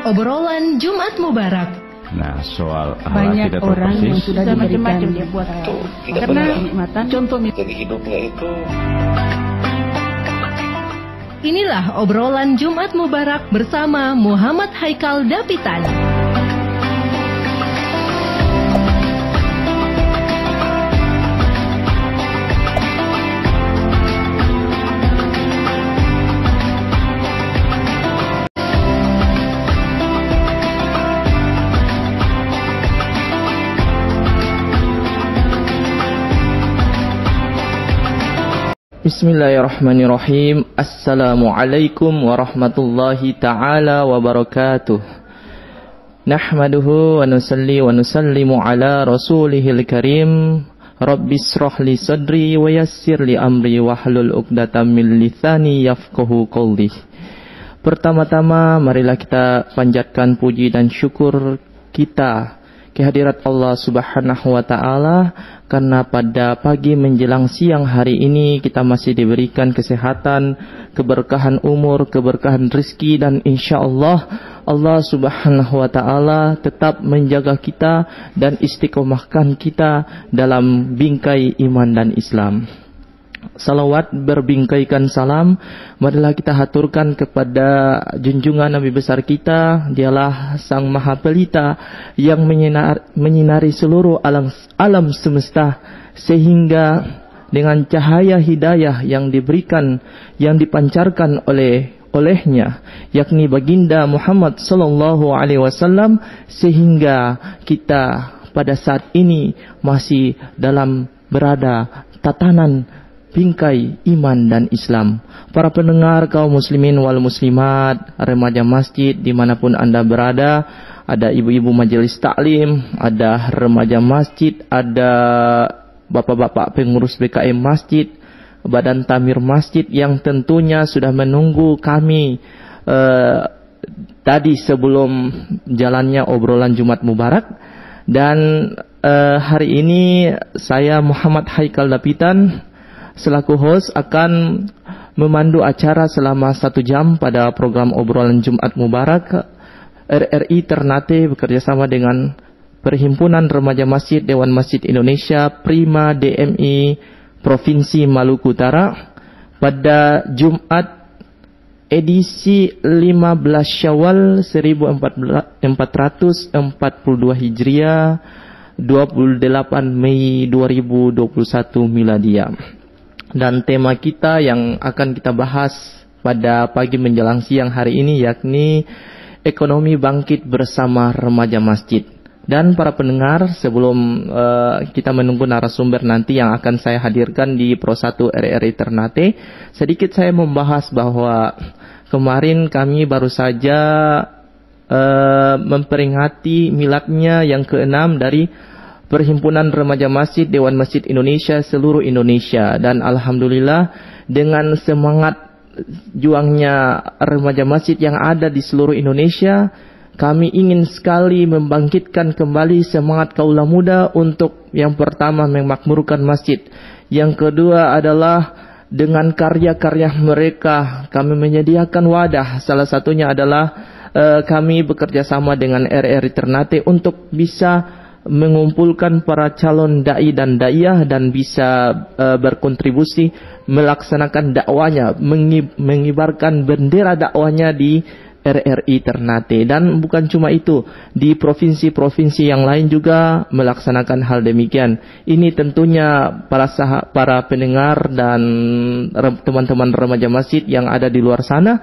Obrolan Jumat Mubarak. Nah, soal banyak tidak orang yang sudah diberikan dia buat karena kenikmatan contoh jadi hidupnya itu. Inilah obrolan Jumat Mubarak bersama Muhammad Haikal Dapitan. Bismillahirrahmanirrahim. Assalamualaikum warahmatullahi ta'ala wabarakatuh. Nahmaduhu wa nusalli wa nusallimu ala rasulihil karim. Rabbis shrahli sadri wa yassir li amri wahlul uqdatam min lisani yafqahu qawli. Pertama-tama marilah kita panjatkan puji dan syukur kita kehadirat Allah Subhanahu wa ta'ala, karena pada pagi menjelang siang hari ini kita masih diberikan kesehatan, keberkahan umur, keberkahan rezeki, dan insyaallah Allah Subhanahu wa ta'ala tetap menjaga kita dan istiqomahkan kita dalam bingkai iman dan Islam. Salawat berbingkaikan salam marilah kita haturkan kepada junjungan Nabi besar kita. Dialah Sang Maha Pelita yang menyinari seluruh alam semesta, sehingga dengan cahaya hidayah yang diberikan, yang dipancarkan olehnya, yakni baginda Muhammad sallallahu alaihi wasallam, sehingga kita pada saat ini masih dalam berada tatanan bingkai iman dan Islam. Para pendengar kaum muslimin wal muslimat, remaja masjid dimanapun anda berada, ada ibu-ibu majelis taklim, ada remaja masjid, ada bapak-bapak pengurus BKM masjid, badan tamir masjid yang tentunya sudah menunggu kami tadi sebelum jalannya obrolan Jumat Mubarak. Dan hari ini saya Muhammad Haikal Dapitan selaku host akan memandu acara selama 1 jam pada program obrolan Jumat Mubarak. RRI Ternate bekerjasama dengan Perhimpunan Remaja Masjid Dewan Masjid Indonesia Prima DMI Provinsi Maluku Utara pada Jumat edisi 15 Syawal 1442 Hijriah, 28 Mei 2021 Miladiah. Dan tema kita yang akan kita bahas pada pagi menjelang siang hari ini yakni ekonomi bangkit bersama remaja masjid. Dan para pendengar, sebelum kita menunggu narasumber nanti yang akan saya hadirkan di Pro 1 RRI Ternate, sedikit saya membahas bahwa kemarin kami baru saja memperingati miladnya yang ke-6 dari Perhimpunan Remaja Masjid Dewan Masjid Indonesia seluruh Indonesia. Dan alhamdulillah dengan semangat juangnya remaja masjid yang ada di seluruh Indonesia, kami ingin sekali membangkitkan kembali semangat kaula muda untuk yang pertama memakmurkan masjid. Yang kedua adalah dengan karya-karya mereka kami menyediakan wadah. Salah satunya adalah kami bekerja sama dengan RRI Ternate untuk bisa mengumpulkan para calon dai dan daiyah dan bisa berkontribusi melaksanakan dakwanya, mengibarkan bendera dakwanya di RRI Ternate. Dan bukan cuma itu, di provinsi-provinsi yang lain juga melaksanakan hal demikian. Ini tentunya para pendengar dan teman-teman remaja masjid yang ada di luar sana,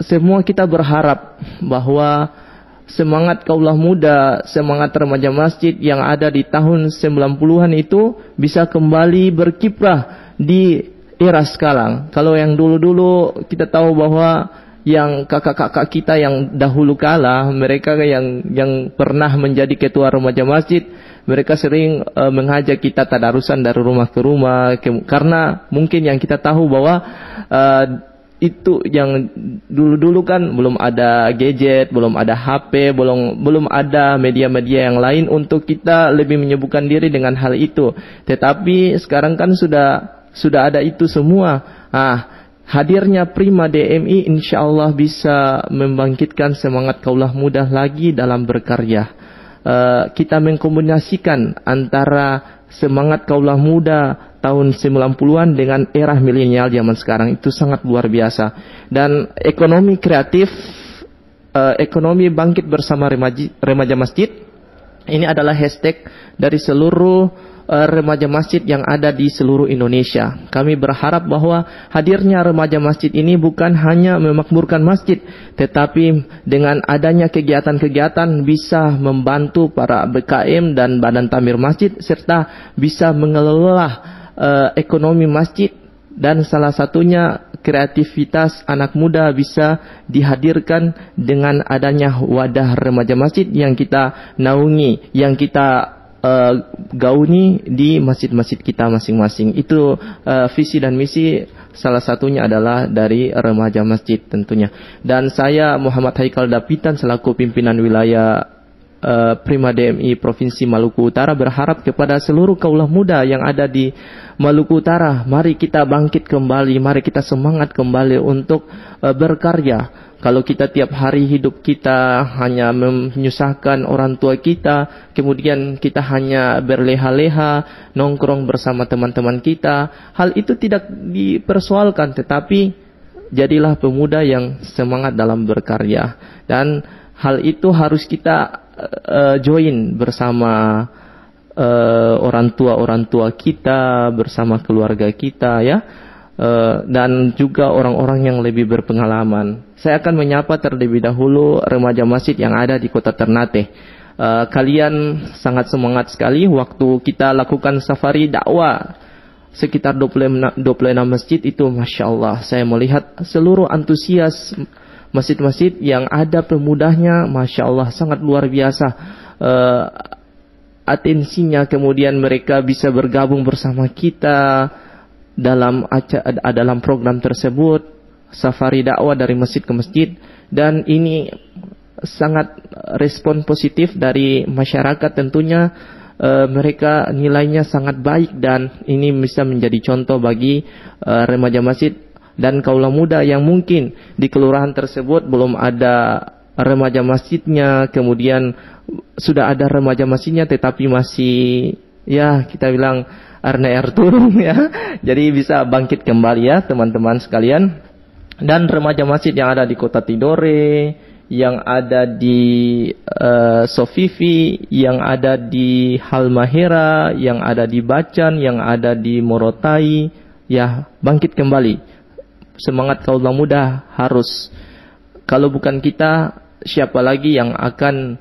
semua kita berharap bahwa semangat kaulah muda, semangat remaja masjid yang ada di tahun 90-an itu bisa kembali berkiprah di era sekarang. Kalau yang dulu-dulu kita tahu bahwa yang kakak-kakak kita yang dahulu kala, mereka yang pernah menjadi ketua remaja masjid, mereka sering mengajak kita tadarusan dari rumah ke rumah, karena mungkin yang kita tahu bahwa itu yang dulu-dulu kan belum ada gadget, belum ada HP, belum ada media-media yang lain untuk kita lebih menyibukkan diri dengan hal itu. Tetapi sekarang kan sudah ada itu semua. hadirnya Prima DMI insya Allah bisa membangkitkan semangat kaulah muda lagi dalam berkarya. Kita mengkombinasikan antara semangat kaulah muda tahun 90-an dengan era milenial zaman sekarang, itu sangat luar biasa. Dan ekonomi kreatif, ekonomi bangkit bersama remaja masjid, ini adalah hashtag dari seluruh remaja masjid yang ada di seluruh Indonesia. Kami berharap bahwa hadirnya remaja masjid ini bukan hanya memakmurkan masjid, tetapi dengan adanya kegiatan-kegiatan bisa membantu para BKM dan badan tamir masjid, serta bisa mengelola ekonomi masjid. Dan salah satunya kreativitas anak muda bisa dihadirkan dengan adanya wadah remaja masjid yang kita naungi, yang kita gauni di masjid-masjid kita masing-masing. Itu visi dan misi salah satunya adalah dari remaja masjid tentunya. Dan saya Muhammad Haikal Dapitan selaku pimpinan wilayah Prima DMI Provinsi Maluku Utara berharap kepada seluruh kaulah muda yang ada di Maluku Utara, mari kita bangkit kembali, mari kita semangat kembali untuk berkarya. Kalau kita tiap hari hidup kita hanya menyusahkan orang tua kita, kemudian kita hanya berleha-leha, nongkrong bersama teman-teman kita, hal itu tidak dipersoalkan, tetapi jadilah pemuda yang semangat dalam berkarya. Dan hal itu harus kita join bersama orang tua kita, bersama keluarga kita ya. Dan juga orang-orang yang lebih berpengalaman. Saya akan menyapa terlebih dahulu remaja masjid yang ada di kota Ternate. Kalian sangat semangat sekali waktu kita lakukan safari dakwah sekitar 26 masjid itu, Masya Allah. Saya melihat seluruh antusias masjid-masjid yang ada pemudanya, Masya Allah, sangat luar biasa. Atensinya, kemudian mereka bisa bergabung bersama kita dalam program tersebut, safari dakwah dari masjid ke masjid. Dan ini sangat respon positif dari masyarakat tentunya. Mereka nilainya sangat baik dan ini bisa menjadi contoh bagi remaja masjid dan kaula muda yang mungkin di kelurahan tersebut belum ada remaja masjidnya, kemudian sudah ada remaja masjidnya tetapi masih ya kita bilang arna air turun ya. Jadi bisa bangkit kembali ya teman-teman sekalian. Dan remaja masjid yang ada di Kota Tidore, yang ada di Sofifi, yang ada di Halmahera, yang ada di Bacan, yang ada di Morotai, ya bangkit kembali. Semangat kaula muda harus. Kalau bukan kita, siapa lagi yang akan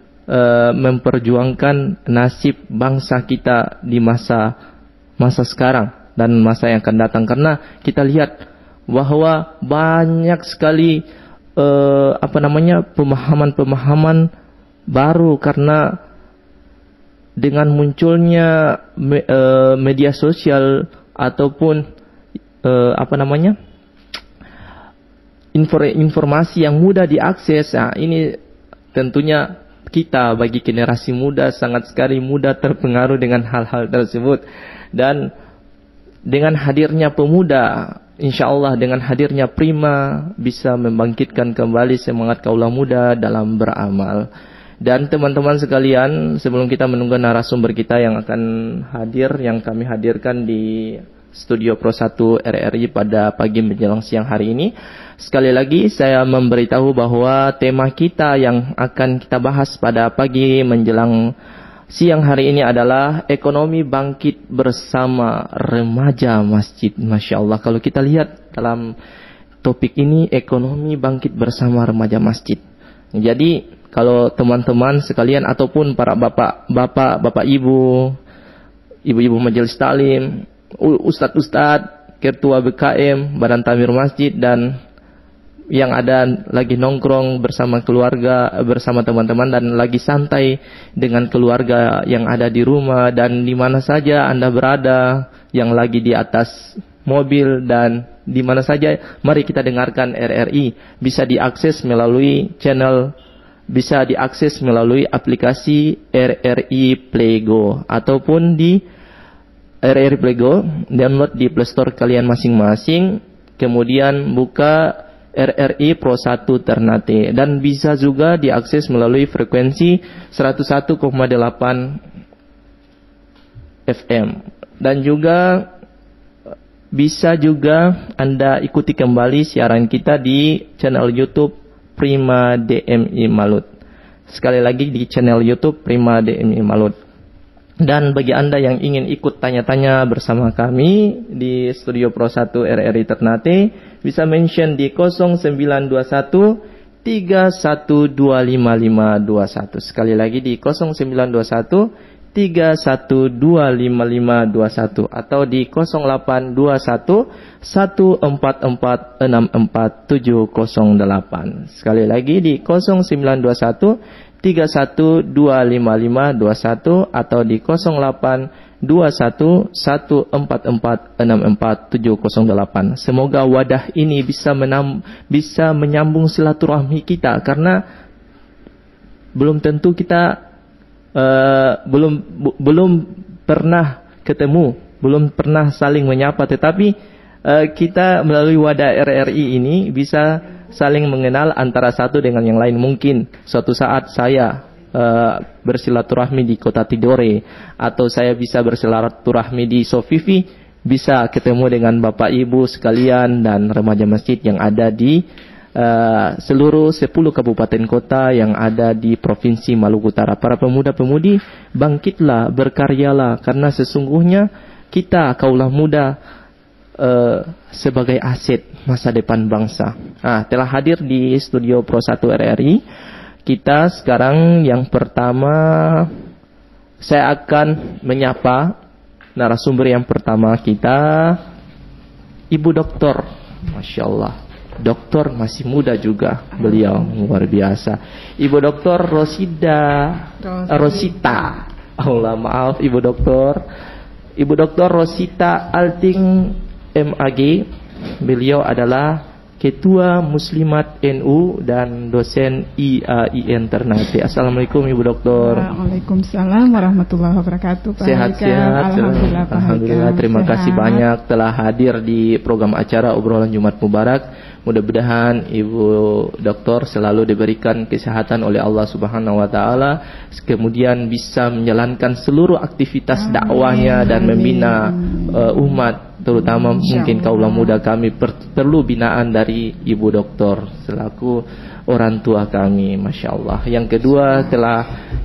memperjuangkan nasib bangsa kita di masa sekarang dan masa yang akan datang? Karena kita lihat bahwa banyak sekali pemahaman-pemahaman baru karena dengan munculnya media sosial ataupun informasi yang mudah diakses. Nah, ini tentunya kita bagi generasi muda sangat sekali mudah terpengaruh dengan hal-hal tersebut. Dan dengan hadirnya pemuda, insya Allah dengan hadirnya Prima bisa membangkitkan kembali semangat kaula muda dalam beramal. Dan teman-teman sekalian, sebelum kita menunggu narasumber kita yang akan hadir, yang kami hadirkan di Studio Pro 1 RRI pada pagi menjelang siang hari ini, sekali lagi saya memberitahu bahwa tema kita yang akan kita bahas pada pagi menjelang siang hari ini adalah ekonomi bangkit bersama remaja masjid. Masya Allah, kalau kita lihat dalam topik ini, ekonomi bangkit bersama remaja masjid. Jadi kalau teman-teman sekalian ataupun para bapak ibu majelis taklim, ustadz, ketua BKM, badan tamir masjid, dan yang ada lagi nongkrong bersama keluarga, bersama teman-teman, dan lagi santai dengan keluarga yang ada di rumah dan di mana saja Anda berada, yang lagi di atas mobil dan di mana saja, mari kita dengarkan RRI. Bisa diakses melalui channel, bisa diakses melalui aplikasi RRI Playgo ataupun di RRI Playgo, download di Play Store kalian masing-masing. kemudian buka RRI Pro 1 Ternate, dan bisa juga diakses melalui frekuensi 101,8 FM, dan juga bisa juga Anda ikuti kembali siaran kita di channel YouTube Prima DMI Malut. Sekali lagi di channel YouTube Prima DMI Malut. Dan bagi Anda yang ingin ikut tanya-tanya bersama kami di Studio Pro 1 RRI Ternate, bisa mention di 0921 31255521. Sekali lagi di 0921 31255521 atau di 0821 144 64708. Sekali lagi di 0921 31255521 atau di 0821 144 64708. Semoga wadah ini bisa menyambung silaturahmi kita, karena belum tentu kita belum pernah ketemu, belum pernah saling menyapa, tetapi kita melalui wadah RRI ini bisa saling mengenal antara satu dengan yang lain. Mungkin suatu saat saya bersilaturahmi di Kota Tidore, atau saya bisa bersilaturahmi di Sofifi, bisa ketemu dengan Bapak Ibu sekalian dan remaja masjid yang ada di seluruh 10 kabupaten kota yang ada di Provinsi Maluku Utara. Para pemuda-pemudi, bangkitlah, berkaryalah, karena sesungguhnya kita kaulah muda sebagai aset masa depan bangsa. Telah hadir di Studio Pro 1 RRI. Kita sekarang yang pertama, saya akan menyapa narasumber yang pertama kita, Ibu Doktor. Masya Allah, doktor masih muda juga beliau, luar biasa. Ibu Doktor Rosita. Allah maaf Ibu Doktor. Ibu Doktor Rosita Alting MAG. Beliau adalah Ketua Muslimat NU dan dosen IAIN Ternate. Assalamualaikum Ibu Doktor. Waalaikumsalam warahmatullahi wabarakatuh. Sehat-sehat. Alhamdulillah. Terima kasih banyak telah hadir di program acara Obrolan Jumat Mubarak. Mudah-mudahan Ibu Doktor selalu diberikan kesehatan oleh Allah Subhanahu wa taala, kemudian bisa menjalankan seluruh aktivitas dakwahnya dan membina umat, terutama mungkin kaula muda kami perlu binaan dari Ibu Doktor selaku orang tua kami. Masya Allah. Yang kedua,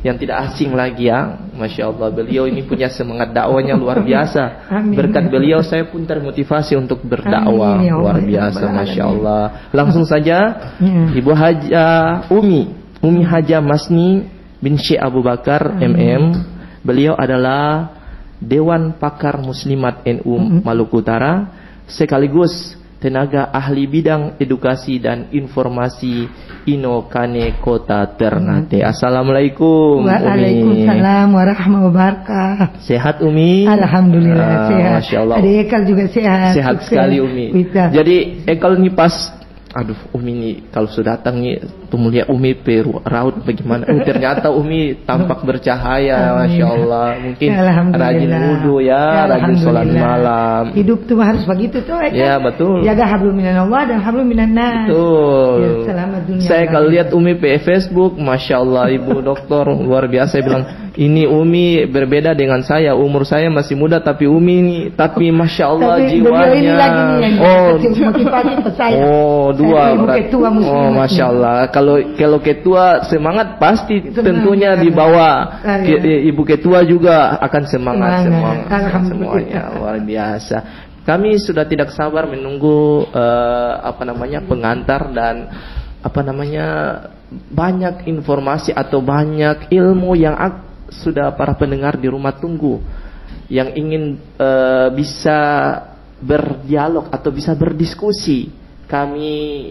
yang tidak asing lagi ya, Masya Allah, beliau ini punya semangat dakwahnya luar biasa. Berkat beliau saya pun termotivasi untuk berdakwah. Luar biasa, Masya Allah. Langsung saja, Ibu Haja Umi Haja Masni bin Syekh Abu Bakar MM. Beliau adalah Dewan Pakar Muslimat NU Maluku Utara, sekaligus tenaga ahli bidang edukasi dan informasi Inokane Kota Ternate. Assalamualaikum. Waalaikumsalam warahmatullahi wabarakatuh. Sehat Umi? Alhamdulillah sehat. Masya Allah. Ada Ekal juga sehat. Sehat sekali Umi. Bisa. Jadi Ekal ini pas, aduh Umi ini kalau sudah datang nih tuh melihat Umi raut bagaimana. Ternyata Umi tampak bercahaya. Masya Allah. Mungkin rajin wudu ya, rajin sholat malam. Hidup tuh harus begitu tuh Ekal. Ya betul. Jaga hablum minallah dan hablum minannas. Betul. Ya, selamat dunia. Saya kalau lihat Umi di Facebook, Masya Allah Ibu Doktor luar biasa. Saya bilang ini Umi berbeda dengan saya. Umur saya masih muda tapi Umi ini, tapi Masya Allah jiwanya. Ini lagi nih yang motivasi ke saya. Dua berarti. Oh Masya Allah. Kalau ketua semangat pasti tentunya dibawa. Ibu ketua juga akan semangat semuanya. Luar biasa. Kami sudah tidak sabar menunggu pengantar dan banyak informasi atau banyak ilmu yang sudah para pendengar di rumah tunggu, yang ingin bisa berdialog atau bisa berdiskusi. Kami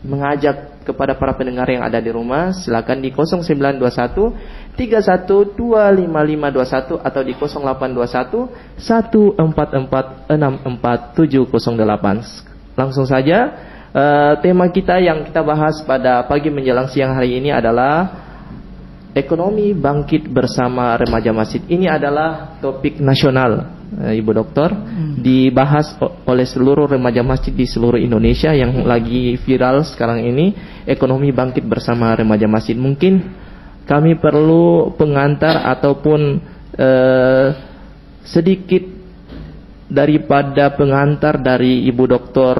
mengajak kepada para pendengar yang ada di rumah, silakan di 0921 31255521 atau di 0821 144 64708. Langsung saja, tema kita yang kita bahas pada pagi menjelang siang hari ini adalah ekonomi bangkit bersama remaja masjid. Ini adalah topik nasional Ibu Dokter, dibahas oleh seluruh remaja masjid di seluruh Indonesia yang lagi viral sekarang ini, ekonomi bangkit bersama remaja masjid. Mungkin kami perlu pengantar ataupun sedikit daripada pengantar dari Ibu Dokter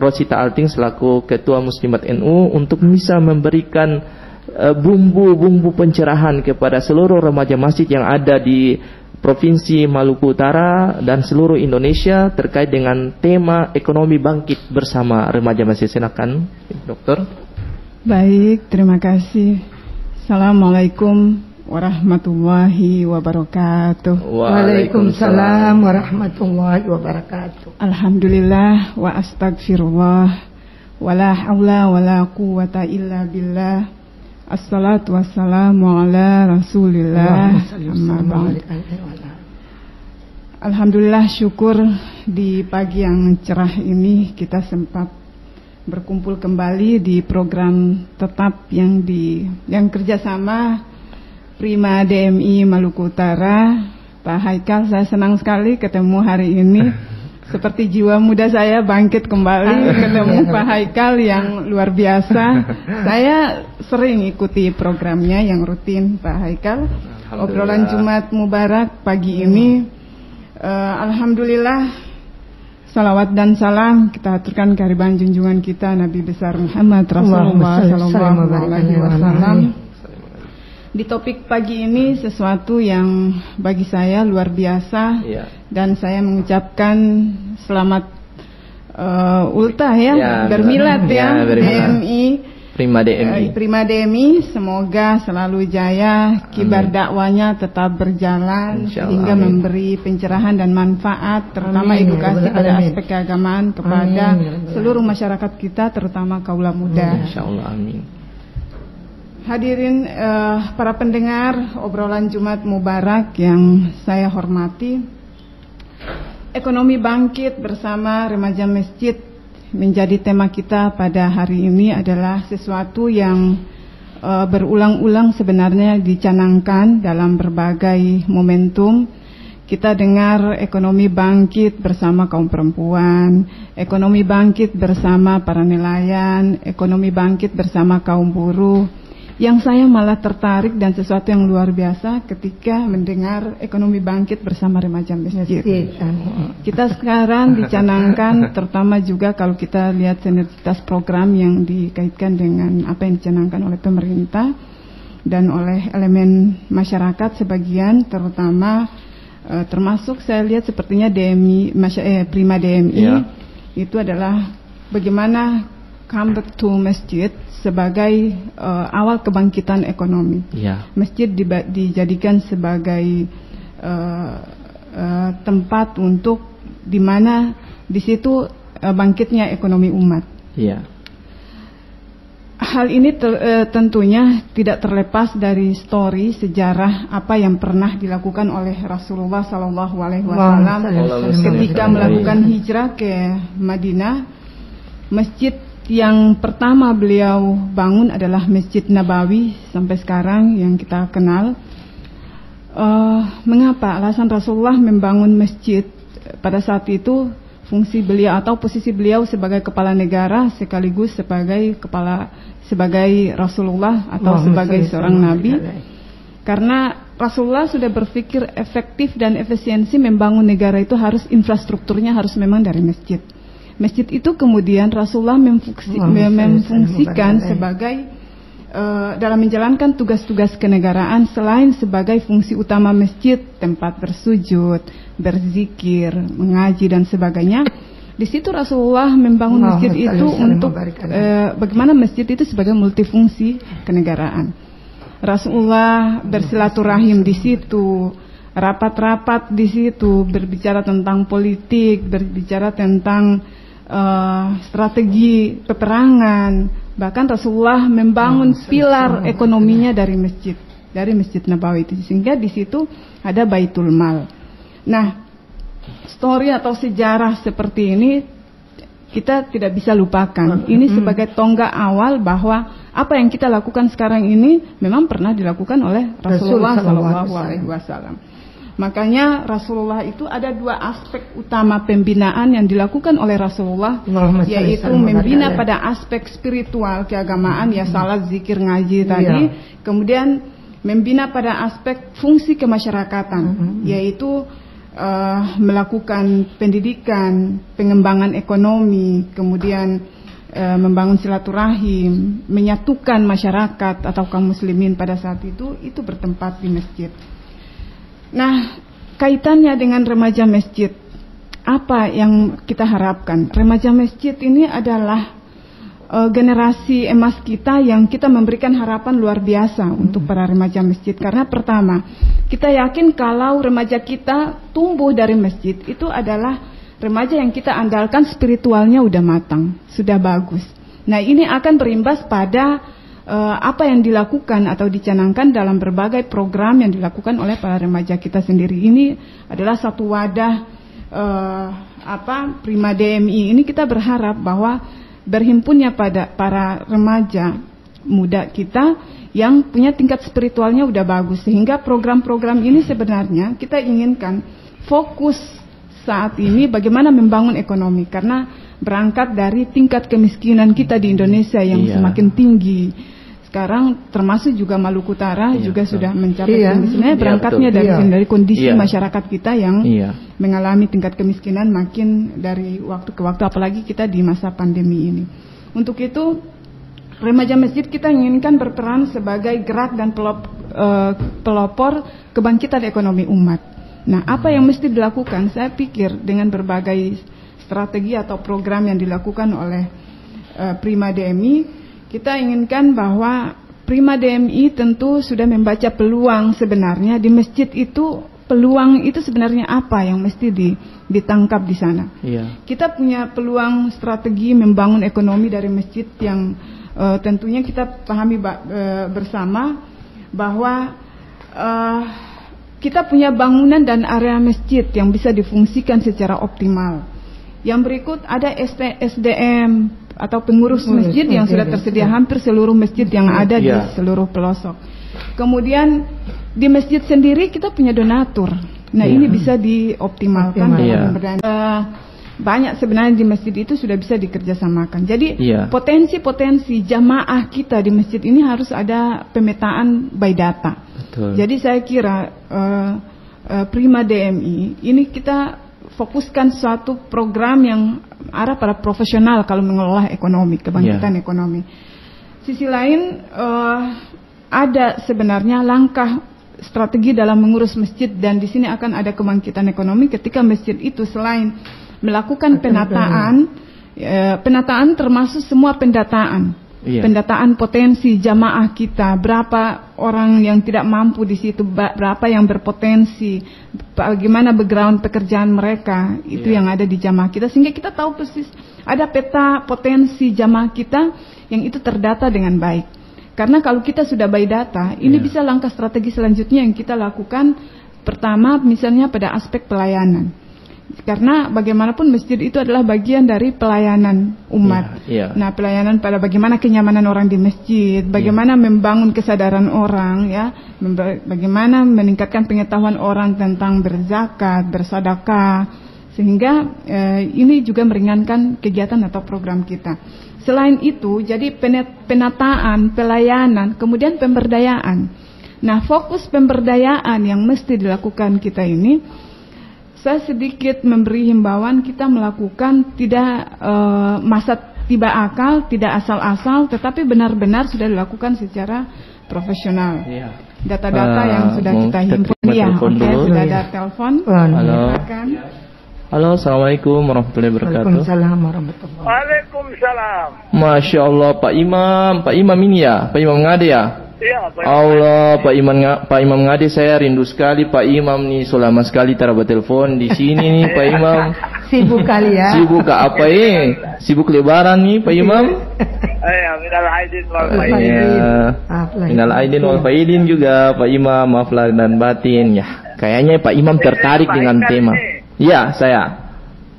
Rosita Alting selaku Ketua Muslimat NU untuk bisa memberikan bumbu-bumbu pencerahan kepada seluruh remaja masjid yang ada di Provinsi Maluku Utara dan seluruh Indonesia terkait dengan tema ekonomi bangkit bersama remaja masjid. Silakan, Dokter. Baik, terima kasih. Assalamualaikum warahmatullahi wabarakatuh. Waalaikumsalam warahmatullahi wabarakatuh. Alhamdulillah wa astagfirullah wa la hawla wa la quwata illa billah. Assalatu wassalamu ala rasulillah. Amma ba'd. Alhamdulillah, syukur di pagi yang cerah ini kita sempat berkumpul kembali di program tetap yang kerjasama Prima DMI Maluku Utara. Pak Haikal, saya senang sekali ketemu hari ini. Seperti jiwa muda saya bangkit kembali ketemu Pak Haikal yang luar biasa. Saya sering ikuti programnya yang rutin Pak Haikal. Obrolan Jumat Mubarak pagi ini. Alhamdulillah, salawat dan salam kita aturkan kehadiran junjungan kita Nabi besar Muhammad Rasulullah Sallallahu Alaihi Wasallam. Di topik pagi ini sesuatu yang bagi saya luar biasa, dan saya mengucapkan selamat ultah bermilad DMI Prima DMI, semoga selalu jaya, kibar dakwanya tetap berjalan sehingga memberi pencerahan dan manfaat, terutama edukasi pada aspek keagamaan kepada seluruh masyarakat kita, terutama kaula muda. Insyaallah, amin. Hadirin para pendengar obrolan Jumat Mubarak yang saya hormati, ekonomi bangkit bersama remaja masjid menjadi tema kita pada hari ini adalah sesuatu yang berulang-ulang sebenarnya dicanangkan dalam berbagai momentum. Kita dengar ekonomi bangkit bersama kaum perempuan, ekonomi bangkit bersama para nelayan, ekonomi bangkit bersama kaum buruh. Yang saya malah tertarik dan sesuatu yang luar biasa ketika mendengar ekonomi bangkit bersama remaja masjid. Kita sekarang dicanangkan, terutama juga kalau kita lihat sinergitas program yang dikaitkan dengan apa yang dicanangkan oleh pemerintah dan oleh elemen masyarakat sebagian, terutama termasuk saya lihat sepertinya Prima DMI itu adalah bagaimana come back to masjid sebagai awal kebangkitan ekonomi. Masjid dijadikan sebagai tempat untuk di mana di situ bangkitnya ekonomi umat. Hal ini tentunya tidak terlepas dari story sejarah apa yang pernah dilakukan oleh Rasulullah Sallallahu Alaihi Wasallam ketika melakukan hijrah ke Madinah. Masjid yang pertama beliau bangun adalah Masjid Nabawi sampai sekarang yang kita kenal. Mengapa alasan Rasulullah membangun masjid pada saat itu? Fungsi beliau atau posisi beliau sebagai kepala negara sekaligus sebagai Rasulullah atau sebagai seorang nabi. Karena Rasulullah sudah berpikir efektif dan efisiensi membangun negara itu harus infrastrukturnya harus memang dari masjid. Masjid itu kemudian Rasulullah memfungsikan sebagai dalam menjalankan tugas-tugas kenegaraan selain sebagai fungsi utama masjid, tempat bersujud, berzikir, mengaji dan sebagainya. Di situ Rasulullah membangun masjid itu untuk bagaimana masjid itu sebagai multifungsi kenegaraan. Rasulullah bersilaturahim di situ, rapat-rapat di situ, berbicara tentang politik, berbicara tentang strategi peperangan. Bahkan Rasulullah membangun pilar ekonominya dari Masjid Nabawi itu, sehingga di situ ada Baitul Mal. Nah, story atau sejarah seperti ini kita tidak bisa lupakan. Ini sebagai tonggak awal bahwa apa yang kita lakukan sekarang ini memang pernah dilakukan oleh Rasulullah SAW. Makanya Rasulullah itu ada 2 aspek utama pembinaan yang dilakukan oleh Rasulullah, yaitu membina pada aspek spiritual keagamaan, ya salat, zikir, ngaji tadi. Kemudian membina pada aspek fungsi kemasyarakatan, yaitu melakukan pendidikan, pengembangan ekonomi, kemudian membangun silaturahim, menyatukan masyarakat atau kaum muslimin pada saat itu bertempat di masjid. Nah, kaitannya dengan remaja masjid, apa yang kita harapkan? Remaja masjid ini adalah generasi emas kita yang kita memberikan harapan luar biasa untuk para remaja masjid. Karena pertama, kita yakin kalau remaja kita tumbuh dari masjid, itu adalah remaja yang kita andalkan spiritualnya udah matang, sudah bagus. Nah, ini akan berimbas pada apa yang dilakukan atau dicanangkan dalam berbagai program yang dilakukan oleh para remaja kita sendiri. Ini adalah satu wadah Prima DMI. Ini kita berharap bahwa berhimpunnya pada para remaja muda kita yang punya tingkat spiritualnya udah bagus, sehingga program-program ini sebenarnya kita inginkan fokus saat ini bagaimana membangun ekonomi, karena berangkat dari tingkat kemiskinan kita di Indonesia yang semakin tinggi. Sekarang termasuk juga Maluku Utara juga sudah mencapai kemiskinan. Berangkatnya dari kondisi masyarakat kita yang mengalami tingkat kemiskinan makin dari waktu ke waktu, apalagi kita di masa pandemi ini. Untuk itu remaja masjid kita inginkan berperan sebagai gerak dan pelopor kebangkitan ekonomi umat. Nah, apa yang mesti dilakukan? Saya pikir dengan berbagai strategi atau program yang dilakukan oleh Prima DMI, kita inginkan bahwa Prima DMI tentu sudah membaca peluang sebenarnya di masjid itu. Peluang itu sebenarnya apa yang mesti ditangkap di sana. Kita punya peluang strategi membangun ekonomi dari masjid yang tentunya kita pahami bersama bahwa kita punya bangunan dan area masjid yang bisa difungsikan secara optimal. Yang berikut ada SDM atau pengurus masjid yang sudah tersedia hampir seluruh masjid yang ada di seluruh pelosok. Kemudian di masjid sendiri kita punya donatur. Nah, ini bisa dioptimalkan dalam pemberdayaan. Banyak sebenarnya di masjid itu sudah bisa dikerjasamakan. Jadi potensi-potensi jamaah kita di masjid ini harus ada pemetaan by data. Jadi saya kira Prima DMI ini kita fokuskan suatu program yang arah pada profesional kalau mengelola ekonomi, kebangkitan ekonomi. Sisi lain ada sebenarnya langkah strategi dalam mengurus masjid, dan di sini akan ada kebangkitan ekonomi ketika masjid itu selain melakukan penataan termasuk semua pendataan. Pendataan potensi jamaah kita, berapa orang yang tidak mampu di situ, berapa yang berpotensi, bagaimana background pekerjaan mereka, itu yang ada di jamaah kita, sehingga kita tahu persis ada peta potensi jamaah kita yang itu terdata dengan baik. Karena kalau kita sudah by data, ini bisa langkah strategi selanjutnya yang kita lakukan. Pertama, misalnya pada aspek pelayanan. Karena bagaimanapun masjid itu adalah bagian dari pelayanan umat. Nah, pelayanan pada bagaimana kenyamanan orang di masjid, bagaimana membangun kesadaran orang, bagaimana meningkatkan pengetahuan orang tentang berzakat, bersedekah, sehingga ini juga meringankan kegiatan atau program kita. Selain itu, jadi penataan, pelayanan, kemudian pemberdayaan. Nah, fokus pemberdayaan yang mesti dilakukan kita ini, saya sedikit memberi himbauan kita melakukan tidak masa tiba akal, tidak asal-asal, tetapi benar-benar sudah dilakukan secara profesional. Data-data yang sudah kita himpun. Sudah ada telepon. Halo. Halo, assalamualaikum warahmatullahi wabarakatuh. Waalaikumsalam warahmatullahi wabarakatuh. Waalaikumsalam. Masya Allah, Pak Imam ini ya, Pak Imam Ngade ya. Iya, Pak Allah, Pak Imam Ngade, saya rindu sekali Pak Imam nih, selama sekali tak telepon di sini nih Pak Imam. Sibuk kali ya. Sibuk apa Sibuk lebaran nih Pak Imam. Minal aidin wal faidin. Minal aidin wal faidin juga Pak Imam, maaf lahir dan batin ya. Kayaknya Pak Imam tertarik dengan tema. Iya, saya.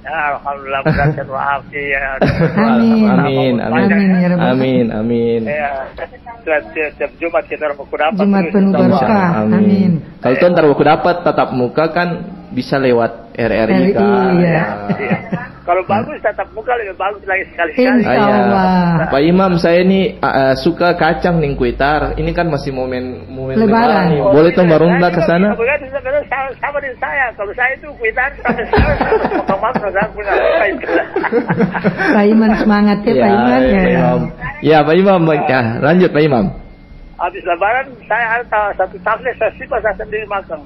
Alhamdulillah berhasil walafiat. Amin. Amin. Ya, setiap Jumat kita buku dapat. Jumat penuh barokah. Amin. Kalau tuan taruh buku dapat tatap muka kan bisa lewat RRI kan. Iya. Kalau bagus tatap muka lebih bagus lagi sekali-sekali. Insyaallah. Pak Imam, saya ini suka kacang nih kuitar. Ini kan masih momen Lebaran nih. Boleh tuh barungda ke sana? Sama dengan saya. Kalau saya itu kuitar sampai sekarang Pak Imam semangat ya, Pak Imam ya. Ya, Pak Imam. Ya, lanjut Pak Imam. Habis Lebaran saya ada satu tablet saya simpan saya sendiri makan.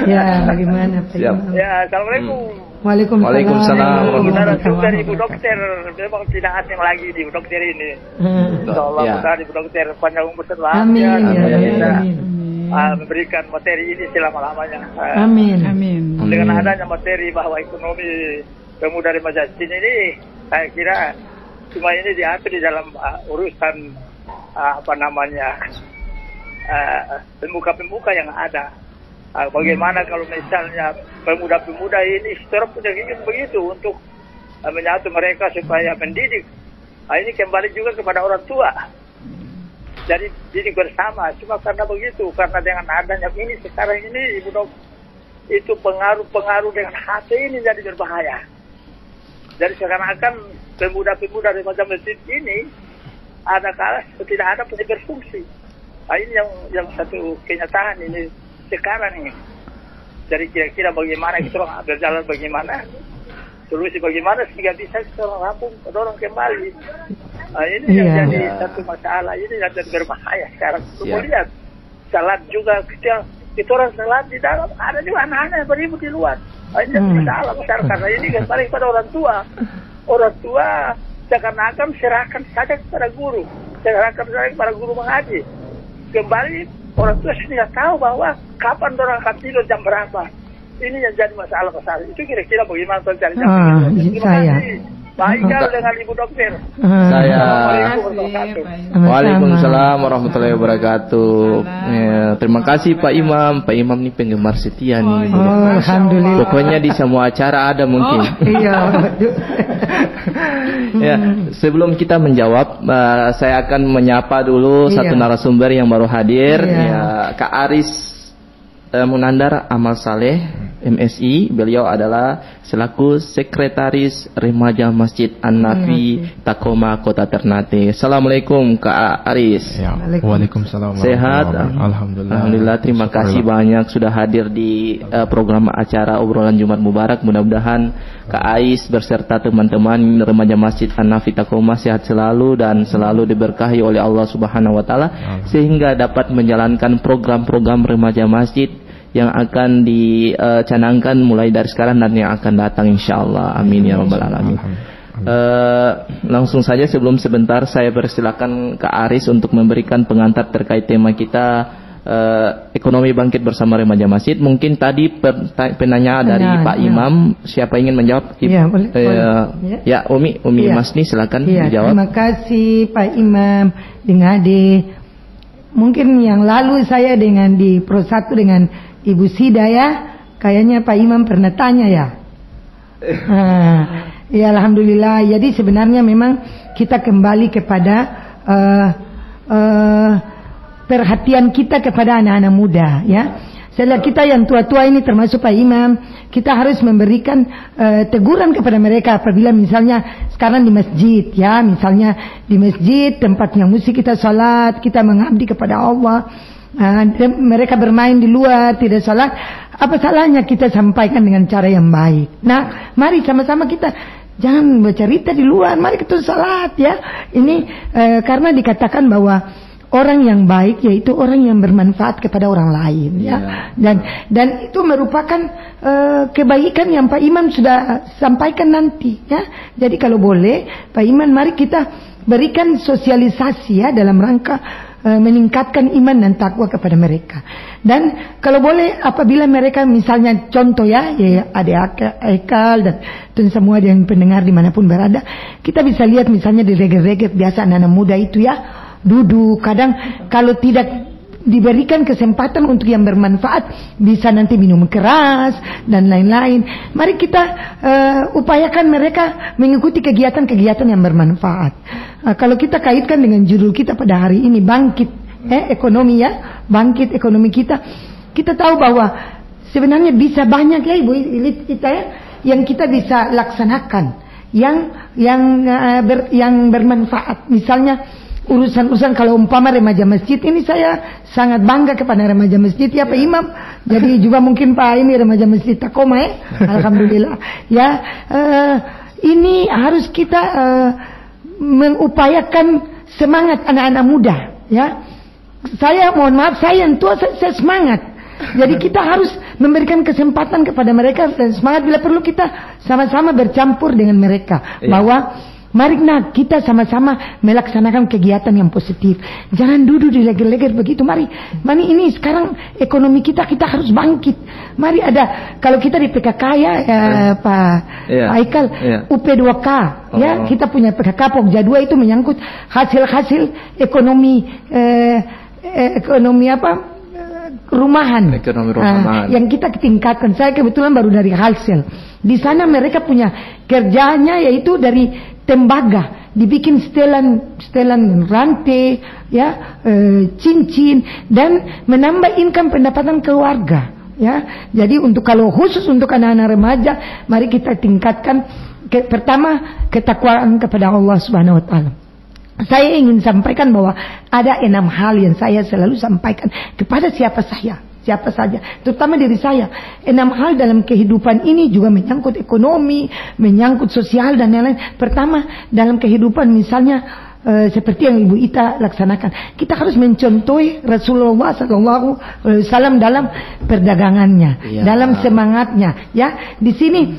Ya, bagaimana Pak Imam? Ya, assalamualaikum. Waalaikumsalam. Dari Ibu Dokter, memang tidak asing lagi di Ibu Dokter ini. Insyaallah mudah Ibu Dokter panjang umur selamat. Amin. Memberikan materi ini selama-lamanya. Amin. Dengan adanya materi bahwa ekonomi pemuda remaja ini, saya kira cuma ini diatur di dalam urusan pemuka-pemuka yang ada. Bagaimana kalau misalnya pemuda-pemuda ini secara punya ingin begitu untuk menyatu mereka supaya mendidik. Ini kembali juga kepada orang tua. Jadi didik bersama. Cuma karena begitu, karena dengan adanya ini sekarang ini Ibu Dok, itu pengaruh dengan hati ini jadi berbahaya. Jadi seakan-akan pemuda-pemuda remaja masjid ini ada kalah tidak ada punya berfungsi. Ini yang satu kenyataan ini sekarang ini. Jadi kira-kira bagaimana kita orang berjalan, bagaimana solusi, bagaimana sehingga bisa kita orang rampung dorong kembali. Ini yang jadi satu masalah, ini yang jadi berbahaya sekarang. Kemudian salat juga kita orang salat di dalam, ada juga anak-anak yang beribut di luar. Ini masalah besar karena ini kembali kepada orang tua. Orang tua seakan-akan serahkan saja kepada guru, serahkan saja kepada guru mengaji. Kembali orang tua sudah tahu bahwa kapan orang akan tidur jam berapa. Ini yang jadi masalah besar. Itu kira-kira bagaimana terjadi. Saya. Baik dengan Ibu Dokter. Saya. Waalaikumsalam warahmatullahi wabarakatuh. Ya, terima kasih Pak Imam. Pak Imam ini penggemar setia nih. Alhamdulillah. Pokoknya di semua acara ada mungkin. Iya. Ya, sebelum kita menjawab, saya akan menyapa dulu satu narasumber yang baru hadir, ya, Kak Aris Munandar Amal Saleh, MSI. Beliau adalah selaku Sekretaris Remaja Masjid An-Nafi Takoma Kota Ternate. Assalamualaikum Kak Aris. Ya, waalaikumsalam. Sehat? Alhamdulillah. Terima kasih banyak sudah hadir di program acara obrolan Jumat Mubarak. Mudah-mudahan Kak Ais beserta teman-teman Remaja Masjid An-Nafi Takoma sehat selalu dan selalu diberkahi oleh Allah Subhanahu wa taala sehingga dapat menjalankan program-program remaja masjid yang akan dicanangkan mulai dari sekarang dan yang akan datang insyaallah. Amin ya rabbal alamin. Langsung saja sebentar saya persilakan Kak Aris untuk memberikan pengantar terkait tema kita ekonomi bangkit bersama remaja masjid. Mungkin tadi penanya dari Pak Imam, siapa ingin menjawab? Iya, boleh. Ya, Umi Masni silakan dijawab. Terima kasih Pak Imam dengan Ade. Mungkin yang lalu saya dengan di Pro 1 dengan Ibu Sida ya, kayaknya Pak Imam pernah tanya ya. Ya alhamdulillah. Jadi sebenarnya memang kita kembali kepada perhatian kita kepada anak-anak muda ya. Setelah kita yang tua-tua ini termasuk Pak Imam, kita harus memberikan teguran kepada mereka apabila misalnya sekarang di masjid ya, misalnya di masjid tempat yang mesti kita salat, kita mengabdi kepada Allah. Mereka bermain di luar tidak salat, apa salahnya kita sampaikan dengan cara yang baik. Nah, mari sama-sama kita jangan bercerita di luar, mari kita salat ya. Ini karena dikatakan bahwa orang yang baik yaitu orang yang bermanfaat kepada orang lain ya. Dan itu merupakan kebaikan yang Pak Imam sudah sampaikan nanti ya. Jadi kalau boleh Pak Imam, mari kita berikan sosialisasi ya dalam rangka meningkatkan iman dan takwa kepada mereka. Dan kalau boleh apabila mereka misalnya contoh ya ada Ekal dan semua yang pendengar dimanapun berada, kita bisa lihat misalnya di reggae biasa anak-anak muda itu ya duduk, kadang kalau tidak diberikan kesempatan untuk yang bermanfaat, bisa nanti minum keras dan lain-lain. Mari kita upayakan mereka mengikuti kegiatan-kegiatan yang bermanfaat. Kalau kita kaitkan dengan judul kita pada hari ini, bangkit ekonomi ya, bangkit ekonomi kita. Kita tahu bahwa sebenarnya bisa banyak ya Ibu kita ya, yang kita bisa laksanakan, yang bermanfaat. Misalnya urusan kalau umpama remaja masjid ini, saya sangat bangga kepada remaja masjid ya Pak Imam. Jadi juga mungkin Pak ini remaja masjid Takoma ya. Alhamdulillah ya. Ini harus kita mengupayakan semangat anak-anak muda ya. Saya mohon maaf, saya yang tua saya semangat. Jadi kita harus memberikan kesempatan kepada mereka dan semangat, bila perlu kita sama-sama bercampur dengan mereka, bahwa mari kita sama-sama melaksanakan kegiatan yang positif. Jangan duduk di leger-leger begitu. Mari ini sekarang ekonomi kita harus bangkit. Mari ada, kalau kita di PKK ya Pak Haikal, UP2K ya, kita punya PKK Pokja 2 itu menyangkut hasil ekonomi rumahan. Ekonomi rumahan. Yang kita tingkatkan. Saya kebetulan baru dari Halsel. Di sana mereka punya kerjanya yaitu dari tembaga, dibikin setelan rantai, ya, cincin, dan menambah income pendapatan keluarga. Ya, jadi kalau khusus untuk anak-anak remaja, mari kita tingkatkan pertama ketakwaan kepada Allah Subhanahu Wa Taala. Saya ingin sampaikan bahwa ada 6 hal yang saya selalu sampaikan kepada siapa saja, terutama diri saya. 6 hal dalam kehidupan ini juga menyangkut ekonomi, menyangkut sosial dan lain-lain. Pertama, dalam kehidupan misalnya seperti yang Ibu Ita laksanakan, kita harus mencontohi Rasulullah SAW dalam perdagangannya, dalam semangatnya. Ya, di sini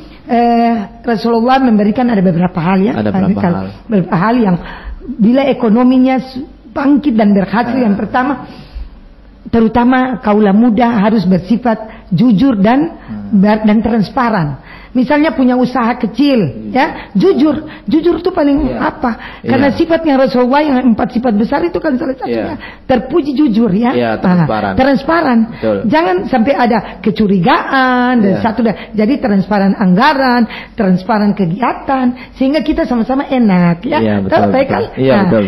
Rasulullah memberikan ada beberapa hal ya, beberapa hal yang bila ekonominya bangkit dan berhasil. Yang pertama, terutama kaula muda harus bersifat jujur dan transparan. Misalnya punya usaha kecil, ya, jujur itu paling apa? Karena sifatnya Rasulullah yang 4 sifat besar itu kan salah satunya terpuji jujur ya, transparan. Jangan sampai ada kecurigaan dan jadi transparan anggaran, transparan kegiatan, sehingga kita sama-sama enak ya. Betul.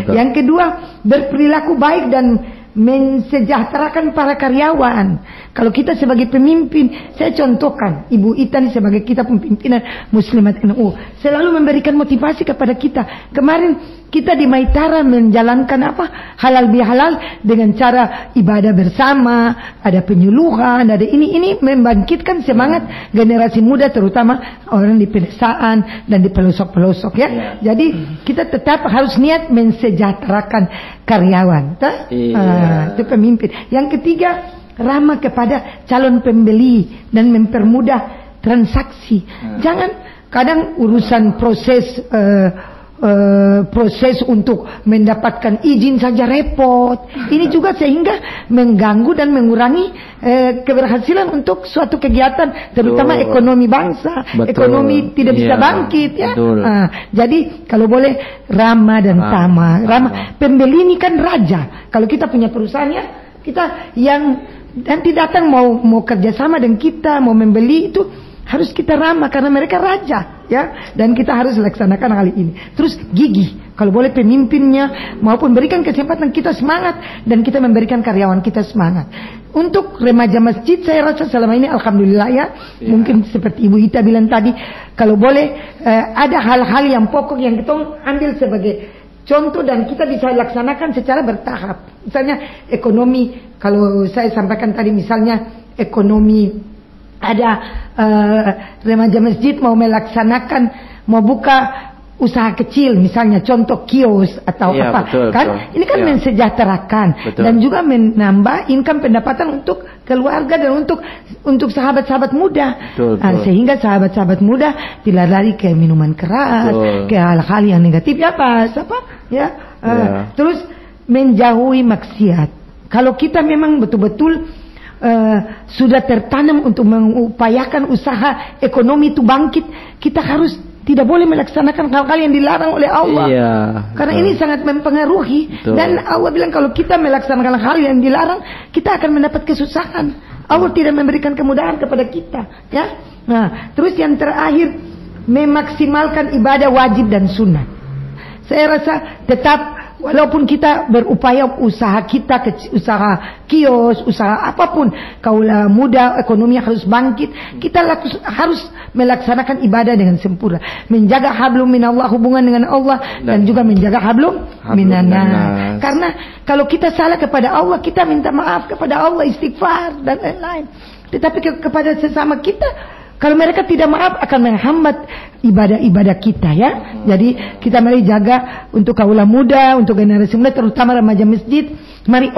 Yang kedua, berperilaku baik dan mensejahterakan para karyawan. Kalau kita sebagai pemimpin, saya contohkan Ibu Ita sebagai kita pimpinan Muslimat NU, selalu memberikan motivasi kepada kita. Kemarin kita di Maitara menjalankan halal bihalal dengan cara ibadah bersama, ada penyuluhan, ada ini membangkitkan semangat generasi muda, terutama orang di pedesaan dan di pelosok-pelosok ya. Jadi kita tetap harus niat mensejahterakan karyawan. Itu pemimpin. Yang ketiga, ramah kepada calon pembeli dan mempermudah transaksi. Jangan kadang urusan proses untuk mendapatkan izin saja repot. Ini juga sehingga mengganggu dan mengurangi keberhasilan untuk suatu kegiatan, terutama ekonomi bangsa. Ekonomi tidak bisa bangkit ya. Jadi kalau boleh ramah dan tamah. Ramah. Pembeli ini kan raja. Kalau kita punya perusahaan ya, kita yang nanti datang mau kerjasama dengan kita, mau membeli, itu harus kita ramah karena mereka raja ya, dan kita harus laksanakan hal ini. Terus gigih, kalau boleh pemimpinnya maupun berikan kesempatan kita semangat dan kita memberikan karyawan kita semangat. Untuk remaja masjid saya rasa selama ini alhamdulillah ya. Mungkin seperti Ibu Ita bilang tadi, kalau boleh ada hal-hal yang pokok yang kita ambil sebagai contoh dan kita bisa laksanakan secara bertahap. Misalnya ekonomi, kalau saya sampaikan tadi misalnya ekonomi, ada remaja masjid mau buka usaha kecil, misalnya contoh kios atau ini kan mensejahterakan dan juga menambah income pendapatan untuk keluarga dan untuk sahabat-sahabat muda. Sehingga sahabat-sahabat muda tidak lari ke minuman keras, ke hal-hal yang negatif terus menjauhi maksiat. Kalau kita memang betul-betul sudah tertanam untuk mengupayakan usaha ekonomi itu bangkit, kita harus tidak boleh melaksanakan hal-hal yang dilarang oleh Allah. Iya, karena ini sangat mempengaruhi. Betul. Dan Allah bilang kalau kita melaksanakan hal yang dilarang, kita akan mendapat kesusahan. Allah tidak memberikan kemudahan kepada kita, ya. Nah, terus yang terakhir, memaksimalkan ibadah wajib dan sunnah. Saya rasa tetap walaupun kita berupaya usaha kita, usaha kios, usaha apapun, kaulah muda, ekonomi harus bangkit, kita harus melaksanakan ibadah dengan sempurna, menjaga hablum minallah, hubungan dengan Allah, dan juga menjaga hablum minannas. Karena kalau kita salah kepada Allah, kita minta maaf kepada Allah, istighfar dan lain-lain. Tetapi kepada sesama kita, kalau mereka tidak maaf akan menghambat ibadah-ibadah kita, ya. Jadi kita mari jaga untuk kaula muda, untuk generasi muda, terutama remaja masjid. Mari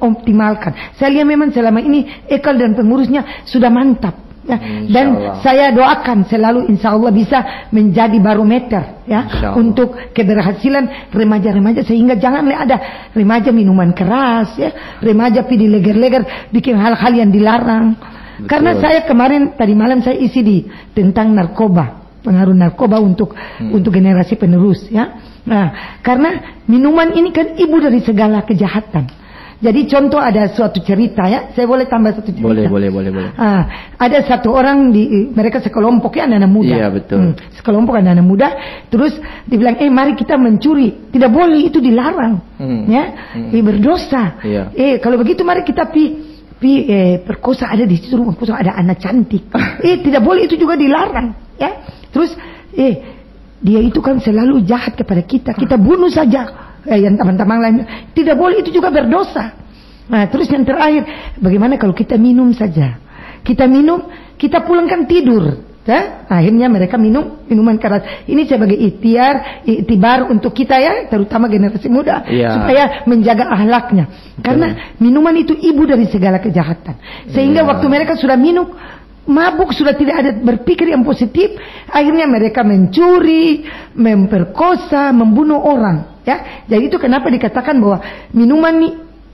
optimalkan. Saya lihat memang selama ini Ekal dan pengurusnya sudah mantap, ya. Dan saya doakan selalu insya Allah bisa menjadi barometer, ya, untuk keberhasilan remaja-remaja, sehingga janganlah ada remaja minuman keras, ya, remaja pilih leger-leger bikin hal-hal yang dilarang. Betul. Karena saya kemarin tadi malam saya isi di tentang narkoba, pengaruh narkoba untuk generasi penerus, ya. Nah, karena minuman ini kan ibu dari segala kejahatan. Jadi contoh ada suatu cerita, ya. Saya boleh tambah satu cerita? Boleh. Ada satu orang mereka sekelompok, ya, anak-anak muda. Iya, betul. Sekelompok anak-anak muda, terus dibilang, mari kita mencuri. Tidak boleh, itu dilarang, ya. Berdosa. Iya. Kalau begitu mari kita perkosa, ada di situ rumah perkosa, ada anak cantik. Tidak boleh, itu juga dilarang, ya. Terus dia itu kan selalu jahat kepada kita, kita bunuh saja. Yang teman-teman lain tidak boleh, itu juga berdosa. Nah, terus yang terakhir, bagaimana kalau kita minum saja? Kita minum, kita pulangkan tidur, ya? Akhirnya mereka minum minuman keras. Ini sebagai iktibar untuk kita, ya, terutama generasi muda, supaya menjaga akhlaknya. Karena minuman itu ibu dari segala kejahatan. Sehingga waktu mereka sudah minum, mabuk, sudah tidak ada berpikir yang positif, akhirnya mereka mencuri, memperkosa, membunuh orang, ya. Jadi itu kenapa dikatakan bahwa minuman ini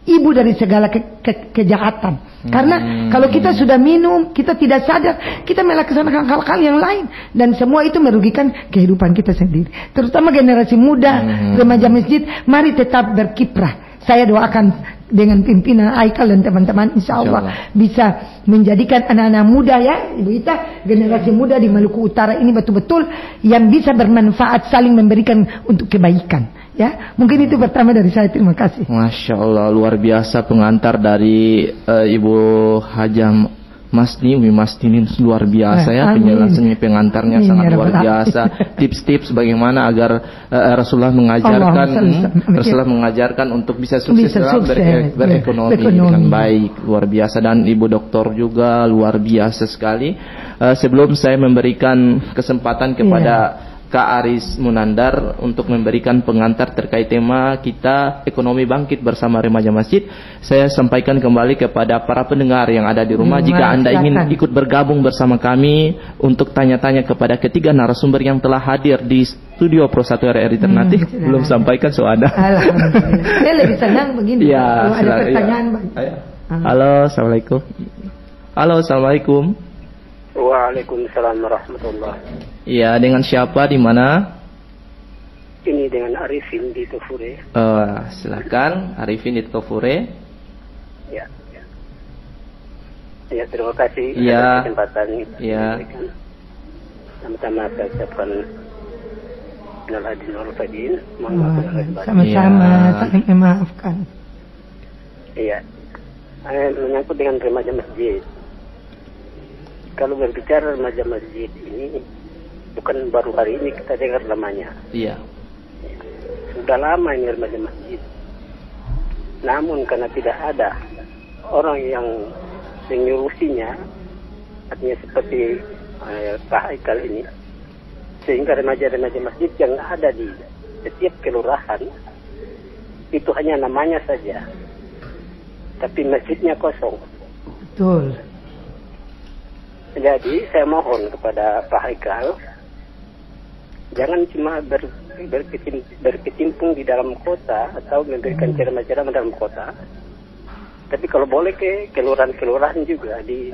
ibu dari segala kejahatan. Karena kalau kita sudah minum, kita tidak sadar, kita melaksanakan hal-hal yang lain, dan semua itu merugikan kehidupan kita sendiri. Terutama generasi muda, remaja masjid, mari tetap berkiprah. Saya doakan dengan pimpinan Aikal dan teman-teman, insya Allah bisa menjadikan anak-anak muda, ya, Ibu Ita, generasi muda di Maluku Utara ini betul-betul yang bisa bermanfaat, saling memberikan untuk kebaikan, ya. Mungkin itu pertama dari saya, terima kasih. Masya Allah, luar biasa pengantar dari Ibu Hajam Masni, Umi Masni ini luar biasa, ya, penjelasannya, pengantarnya sangat luar biasa. Tips-tips bagaimana agar Rasulullah mengajarkan untuk bisa sukses dalam berekonomi dengan baik, luar biasa. Dan Ibu Doktor juga luar biasa sekali. Sebelum saya memberikan kesempatan kepada Kak Aris Munandar untuk memberikan pengantar terkait tema kita ekonomi bangkit bersama remaja masjid, saya sampaikan kembali kepada para pendengar yang ada di rumah, jika Anda ingin ikut bergabung bersama kami untuk tanya-tanya kepada ketiga narasumber yang telah hadir di studio Pro 1 RRI Ternate, belum sampaikan soalnya. Alhamdulillah. Saya lebih senang begini, kalau ada pertanyaan. Halo, assalamualaikum. Halo, assalamualaikum. Waalaikumsalam warahmatullahi. Iya, dengan siapa, di mana? Ini dengan Arifin di Tofure. Silakan, Arifin di Tofure. Ya. Ya, terima kasih atas kesempatan ini. Ya. Pertama-tama saya ucapkan minal aidin wal faizin. Sama-sama, saling memaafkan. Iya. Menyangkut dengan remaja masjid. Kalau berbicara remaja masjid ini bukan baru hari ini kita dengar namanya. Iya. Sudah lama ini remaja masjid. Namun karena tidak ada orang yang menyurusinya, artinya seperti Pak Aikal ini, sehingga remaja-remaja masjid yang ada di setiap kelurahan itu hanya namanya saja, tapi masjidnya kosong. Betul. Jadi saya mohon kepada Pak Haikal, jangan cuma berkecimpung di dalam kota atau memberikan ceramah-ceramah dalam kota, tapi kalau boleh ke kelurahan-kelurahan juga di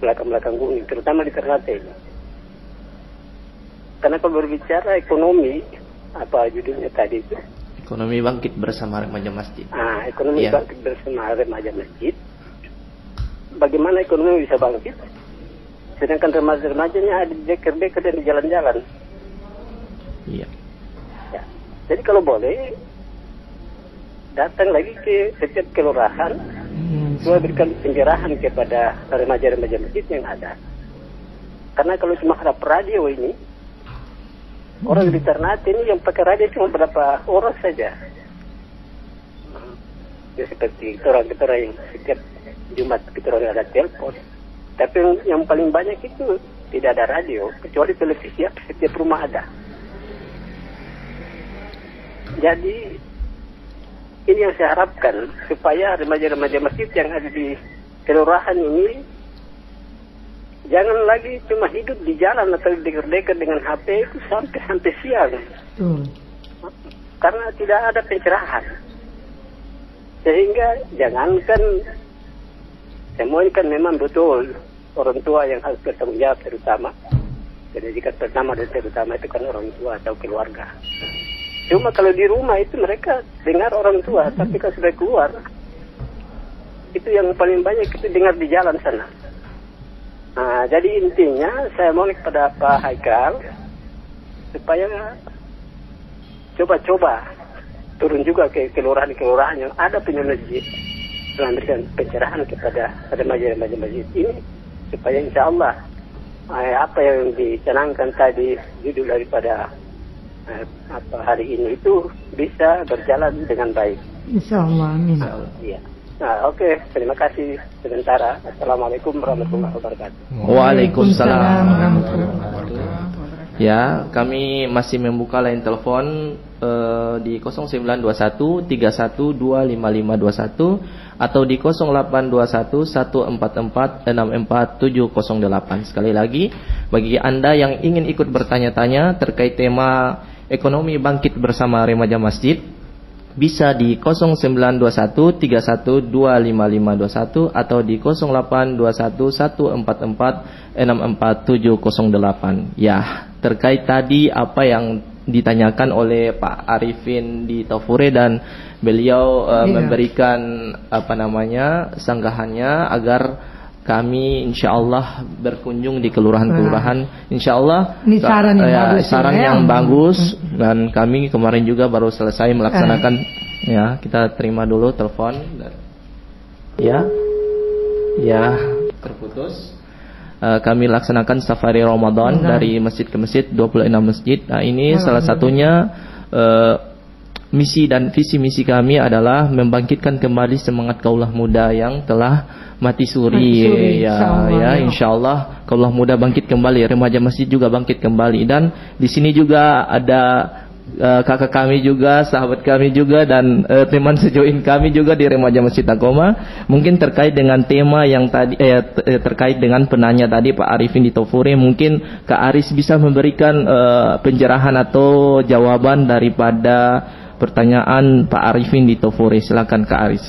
belakang-belakang gunung, terutama di Ternate. Karena kalau berbicara ekonomi, apa judulnya tadi itu? Ekonomi bangkit bersama remaja masjid. Ekonomi bangkit bersama remaja masjid. Bagaimana ekonomi bisa bangkit? Sedangkan remaja-remajanya ada di deker-deker dan di jalan-jalan. Iya. Ya. Jadi kalau boleh, datang lagi ke setiap kelurahan, coba berikan pencerahan kepada remaja-remaja masjid yang ada. Karena kalau cuma harap radio ini, orang di Ternate ini yang pakai radio cuma berapa orang saja. Ya seperti kita yang setiap Jumat kita ada telepon. Tapi yang paling banyak itu tidak ada radio, kecuali televisi setiap rumah ada. Jadi ini yang saya harapkan supaya remaja-remaja masjid yang ada di kelurahan ini jangan lagi cuma hidup di jalan atau dekat-dekat dengan HP itu sampai siang. Karena tidak ada pencerahan. Sehingga jangankan semua ini kan memang betul orang tua yang harus bertanggung jawab terutama. Pendidikan pertama dan terutama itu kan orang tua atau keluarga. Cuma kalau di rumah itu mereka dengar orang tua, tapi kalau sudah keluar itu yang paling banyak itu dengar di jalan sana. Nah, jadi intinya saya mohon kepada Pak Haikal supaya coba-coba turun juga ke kelurahan-kelurahan yang ada punya masjid, memberikan pencerahan kepada remaja-remaja masjid ini supaya insya Allah apa yang dicanangkan tadi judul daripada hari ini itu bisa berjalan dengan baik. Insya Allah, amin. Iya. Nah, oke. Terima kasih sementara. Assalamualaikum warahmatullahi wabarakatuh. Waalaikumsalam warahmatullahi wabarakatuh. Ya, kami masih membuka line telepon di 0921 31255521 atau di 0821 144 64708. Sekali lagi, bagi Anda yang ingin ikut bertanya-tanya terkait tema ekonomi bangkit bersama remaja masjid, bisa di 0921 31255521 atau di 0821 144 64708. Ya, terkait tadi apa yang ditanyakan oleh Pak Arifin di Tafure dan beliau memberikan sanggahannya agar kami insyaallah berkunjung di kelurahan-kelurahan. Insyaallah ini saran yang bagus dan kami kemarin juga baru selesai melaksanakan ya, kita terima dulu telepon. Ya terputus. Kami laksanakan safari Ramadan dari masjid ke masjid, 26 masjid. Nah, ini salah satunya misi dan visi misi kami adalah membangkitkan kembali semangat kaulah muda yang telah mati suri. Insyaallah kaulah muda bangkit kembali, remaja masjid juga bangkit kembali, dan di sini juga ada kakak kami juga, sahabat kami juga, dan teman sejoin kami juga di remaja Masjid Taqoma. Mungkin terkait dengan tema yang tadi terkait dengan penanya tadi Pak Arifin di Tafure, mungkin Kak Aris bisa memberikan pencerahan atau jawaban daripada pertanyaan Pak Arifin di Tafure. Silakan Kak Aris.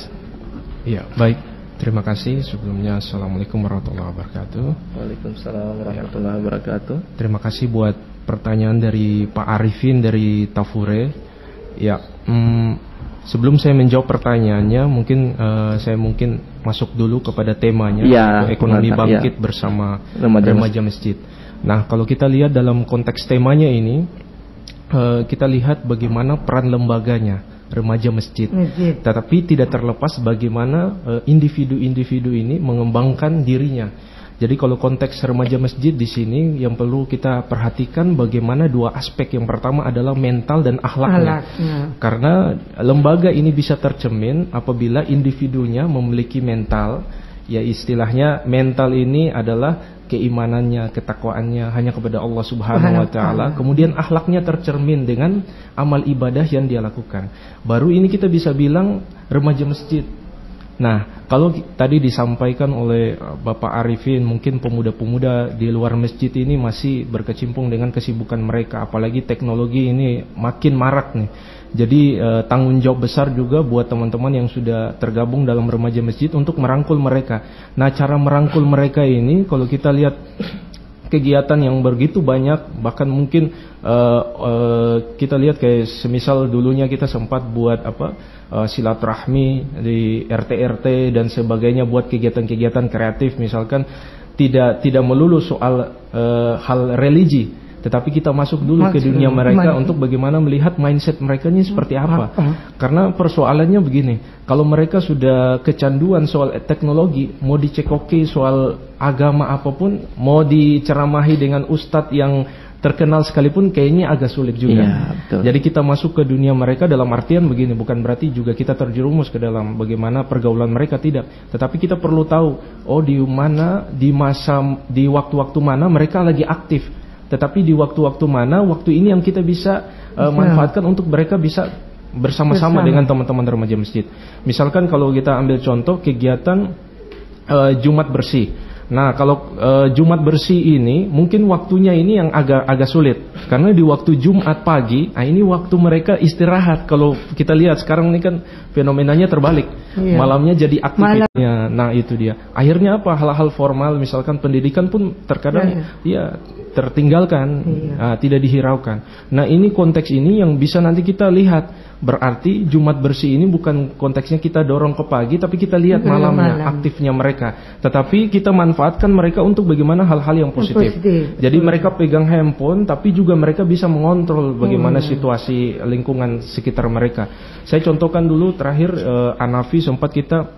Iya, baik. Terima kasih. Sebelumnya Assalamualaikum warahmatullahi wabarakatuh. Waalaikumsalam warahmatullahi wabarakatuh. Terima kasih buat pertanyaan dari Pak Arifin dari Tafure. Ya, sebelum saya menjawab pertanyaannya, mungkin saya masuk dulu kepada temanya, ekonomi bangkit bersama remaja masjid. Nah, kalau kita lihat dalam konteks temanya ini, kita lihat bagaimana peran lembaganya, remaja masjid. Tetapi tidak terlepas bagaimana individu-individu ini mengembangkan dirinya. Jadi kalau konteks remaja masjid di sini yang perlu kita perhatikan bagaimana dua aspek. Yang pertama adalah mental dan akhlaknya. Karena lembaga ini bisa tercermin apabila individunya memiliki mental, ya istilahnya mental ini adalah keimanannya, ketakwaannya hanya kepada Allah Subhanahu wa taala. Kemudian akhlaknya tercermin dengan amal ibadah yang dia lakukan. Baru ini kita bisa bilang remaja masjid. Nah, kalau tadi disampaikan oleh Bapak Arifin, mungkin pemuda-pemuda di luar masjid ini masih berkecimpung dengan kesibukan mereka, apalagi teknologi ini makin marak nih. Jadi tanggung jawab besar juga buat teman-teman yang sudah tergabung dalam remaja masjid untuk merangkul mereka. Nah, cara merangkul mereka ini kalau kita lihat kegiatan yang begitu banyak, bahkan mungkin kita lihat kayak semisal dulunya kita sempat buat silaturahmi di RT dan sebagainya, buat kegiatan-kegiatan kreatif, misalkan tidak melulu soal hal religi, tetapi kita masuk dulu ke dunia mereka untuk bagaimana melihat mindset mereka ini seperti apa. Karena persoalannya begini, kalau mereka sudah kecanduan soal teknologi, mau dicekoki soal agama apapun, mau diceramahi dengan ustadz yang terkenal sekalipun, kayaknya agak sulit juga. Jadi kita masuk ke dunia mereka dalam artian begini, bukan berarti juga kita terjerumus ke dalam bagaimana pergaulan mereka, tidak. Tetapi kita perlu tahu, di waktu-waktu mana mereka lagi aktif. Tetapi di waktu-waktu mana, waktu ini yang kita bisa manfaatkan untuk mereka bisa bersama-sama dengan teman-teman remaja masjid. Misalkan kalau kita ambil contoh kegiatan Jumat bersih. Nah, kalau Jumat bersih ini mungkin waktunya ini yang agak sulit, karena di waktu Jumat pagi, ini waktu mereka istirahat. Kalau kita lihat sekarang ini kan fenomenanya terbalik, malamnya jadi aktivitasnya. Nah itu dia. Akhirnya apa? Hal-hal formal, misalkan pendidikan pun terkadang tertinggalkan, tidak dihiraukan. Nah ini konteks ini yang bisa nanti kita lihat. Berarti Jumat bersih ini bukan konteksnya kita dorong ke pagi, tapi kita lihat malamnya aktifnya mereka. Tetapi kita manfaatkan mereka untuk bagaimana hal-hal yang positif. Jadi mereka pegang handphone, tapi juga mereka bisa mengontrol bagaimana situasi lingkungan sekitar mereka. Saya contohkan dulu terakhir Anafi sempat kita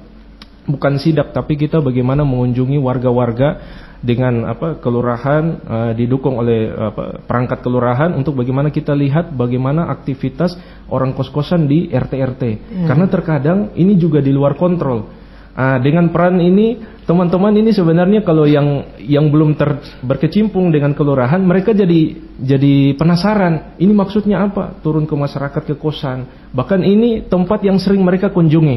bukan sidak, tapi kita bagaimana mengunjungi warga-warga dengan kelurahan, didukung oleh perangkat kelurahan untuk bagaimana kita lihat bagaimana aktivitas orang kos-kosan di RT. Karena terkadang ini juga di luar kontrol. Dengan peran ini, teman-teman ini sebenarnya kalau yang belum berkecimpung dengan kelurahan, mereka jadi penasaran. Ini maksudnya apa? Turun ke masyarakat, ke kosan. Bahkan ini tempat yang sering mereka kunjungi.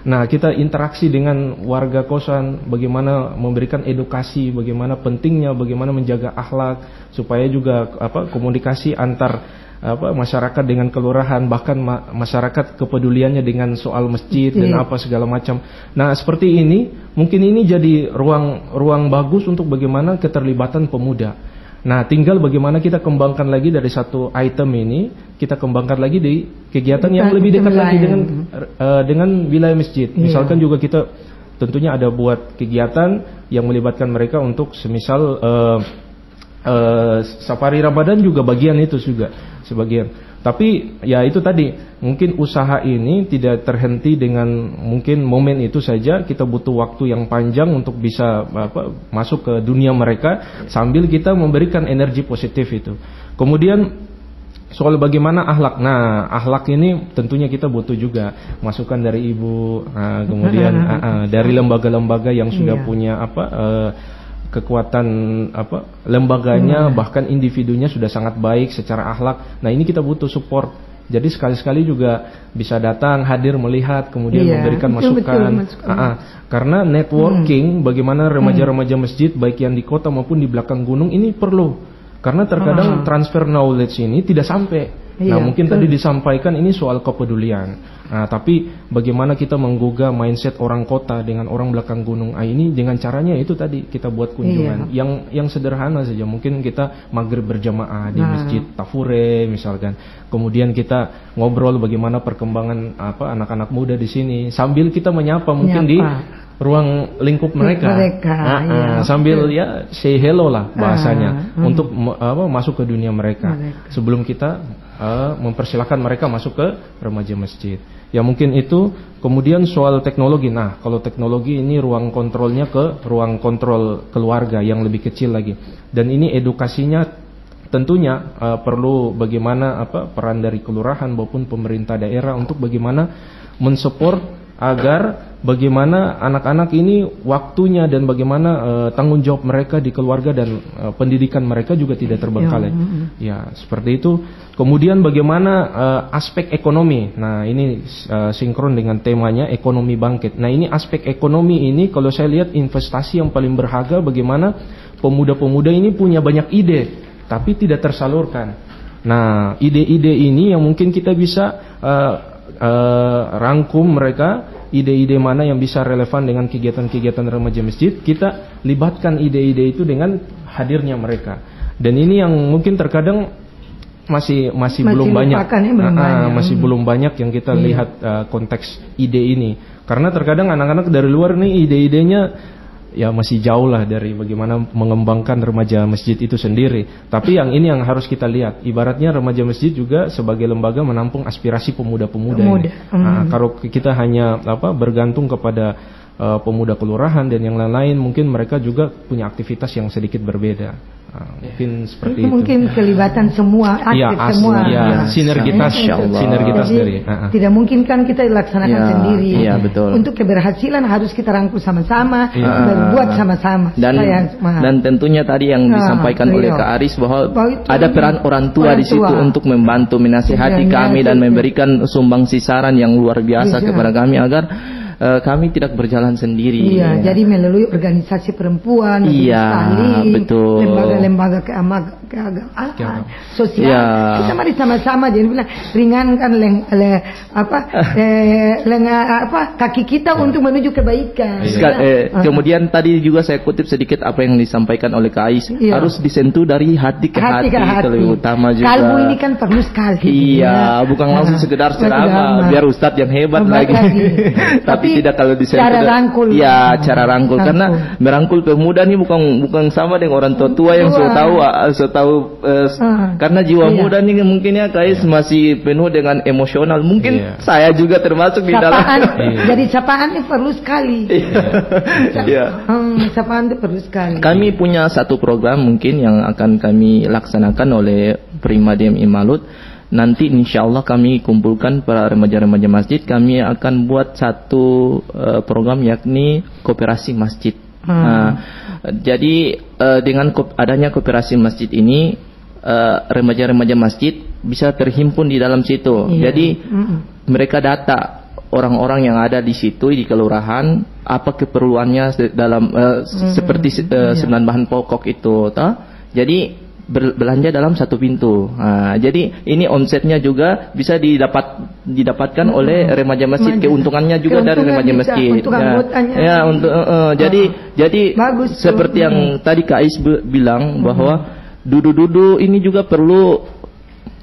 Nah, kita interaksi dengan warga kosan, bagaimana memberikan edukasi, bagaimana pentingnya, bagaimana menjaga akhlak, supaya juga komunikasi antar masyarakat dengan kelurahan, bahkan masyarakat kepeduliannya dengan soal masjid dan apa segala macam. Nah seperti ini, mungkin ini jadi ruang bagus untuk bagaimana keterlibatan pemuda. Nah tinggal bagaimana kita kembangkan lagi dari satu item ini, kita kembangkan lagi di kegiatan yang lebih dekat lagi dengan wilayah masjid. Misalkan juga kita tentunya ada buat kegiatan yang melibatkan mereka untuk semisal safari Ramadan juga bagian itu juga sebagian. Tapi ya itu tadi, mungkin usaha ini tidak terhenti dengan mungkin momen itu saja. Kita butuh waktu yang panjang untuk bisa masuk ke dunia mereka sambil kita memberikan energi positif itu. Kemudian soal bagaimana akhlak. Nah, akhlak ini tentunya kita butuh juga masukan dari ibu, kemudian dari lembaga-lembaga yang sudah punya kekuatan lembaganya, bahkan individunya sudah sangat baik secara akhlak. Nah ini kita butuh support. Jadi sekali-sekali juga bisa datang, hadir, melihat, kemudian memberikan masukan. Karena networking bagaimana remaja-remaja masjid baik yang di kota maupun di belakang gunung ini perlu. Karena terkadang transfer knowledge ini tidak sampai. Nah mungkin tadi disampaikan ini soal kepedulian. Nah tapi bagaimana kita menggugah mindset orang kota dengan orang belakang gunung. Ini dengan caranya itu tadi kita buat kunjungan yang sederhana saja. Mungkin kita maghrib berjamaah di masjid Tafure misalkan. Kemudian kita ngobrol bagaimana perkembangan anak-anak muda di sini sambil kita menyapa mungkin di ruang lingkup mereka. Sambil say hello lah bahasanya untuk masuk ke dunia mereka. Sebelum kita mempersilahkan mereka masuk ke remaja masjid. Ya mungkin itu. Kemudian soal teknologi. Nah kalau teknologi ini ruang kontrolnya ke ruang kontrol keluarga yang lebih kecil lagi. Dan ini edukasinya tentunya perlu bagaimana peran dari kelurahan maupun pemerintah daerah untuk bagaimana mensupport agar bagaimana anak-anak ini waktunya dan bagaimana tanggung jawab mereka di keluarga dan pendidikan mereka juga tidak terbengkalai. Ya seperti itu. Kemudian bagaimana aspek ekonomi. Nah ini sinkron dengan temanya ekonomi bangkit. Nah ini aspek ekonomi ini kalau saya lihat investasi yang paling berharga, bagaimana pemuda-pemuda ini punya banyak ide tapi tidak tersalurkan. Nah ide-ide ini yang mungkin kita bisa rangkum mereka ide-ide mana yang bisa relevan dengan kegiatan-kegiatan remaja masjid, kita libatkan ide-ide itu dengan hadirnya mereka. Dan ini yang mungkin terkadang masih belum banyak, masih belum banyak yang kita lihat konteks ide ini. Karena terkadang anak-anak dari luar nih ide-idenya ya masih jauh lah dari bagaimana mengembangkan remaja masjid itu sendiri. Tapi yang ini yang harus kita lihat. Ibaratnya remaja masjid juga sebagai lembaga menampung aspirasi pemuda-pemuda ini. Kalau kita hanya bergantung kepada pemuda kelurahan dan yang lain-lain, mungkin mereka juga punya aktivitas yang sedikit berbeda. Mungkin seperti itu. Mungkin kelibatan semua, aktif semua. Sinergitas dari. Tidak mungkin kan kita laksanakan sendiri. Iya, betul. Untuk keberhasilan harus kita rangkul sama-sama, berbuat sama-sama. Dan tentunya tadi yang disampaikan oleh Kak Aris bahwa ada peran orang tua di situ untuk membantu menasihati kami dan memberikan sumbangsi saran yang luar biasa kepada kami agar kami tidak berjalan sendiri. Jadi melalui organisasi perempuan, betul. Lembaga keagamaan, sosial, kita mari sama-sama jadi bilang ringankan kaki kita untuk menuju kebaikan. Kemudian tadi juga saya kutip sedikit apa yang disampaikan oleh Kak Ais, harus disentuh dari hati ke hati. Itu lebih utama juga. Kalbu ini kan perlu sekali. Bukan langsung sekedar ceramah biar Ustadz yang hebat lagi. Tapi tidak kalau disentuh cara rangkul. Cara rangkul. Karena merangkul pemuda ini bukan sama dengan orang tua yang sudah tahu karena jiwa muda ini mungkin ya guys masih penuh dengan emosional. Mungkin saya juga termasuk di dalam. Jadi sapaan ini perlu sekali. Sapaan itu perlu sekali. Kami punya satu program mungkin yang akan kami laksanakan oleh Prima DMI Malut. Nanti insya Allah kami kumpulkan para remaja-remaja masjid. Kami akan buat satu program yakni koperasi masjid. Jadi dengan adanya koperasi masjid ini remaja-remaja masjid bisa terhimpun di dalam situ. Jadi mereka data orang-orang yang ada di situ di kelurahan apa keperluannya dalam seperti 9 bahan pokok itu. Jadi belanja dalam satu pintu. Jadi ini omsetnya juga bisa didapatkan oleh remaja masjid. Keuntungannya juga dari remaja masjid. Jadi bagus, seperti yang tadi Kak Ais bilang bahwa dudu-dudu ini juga perlu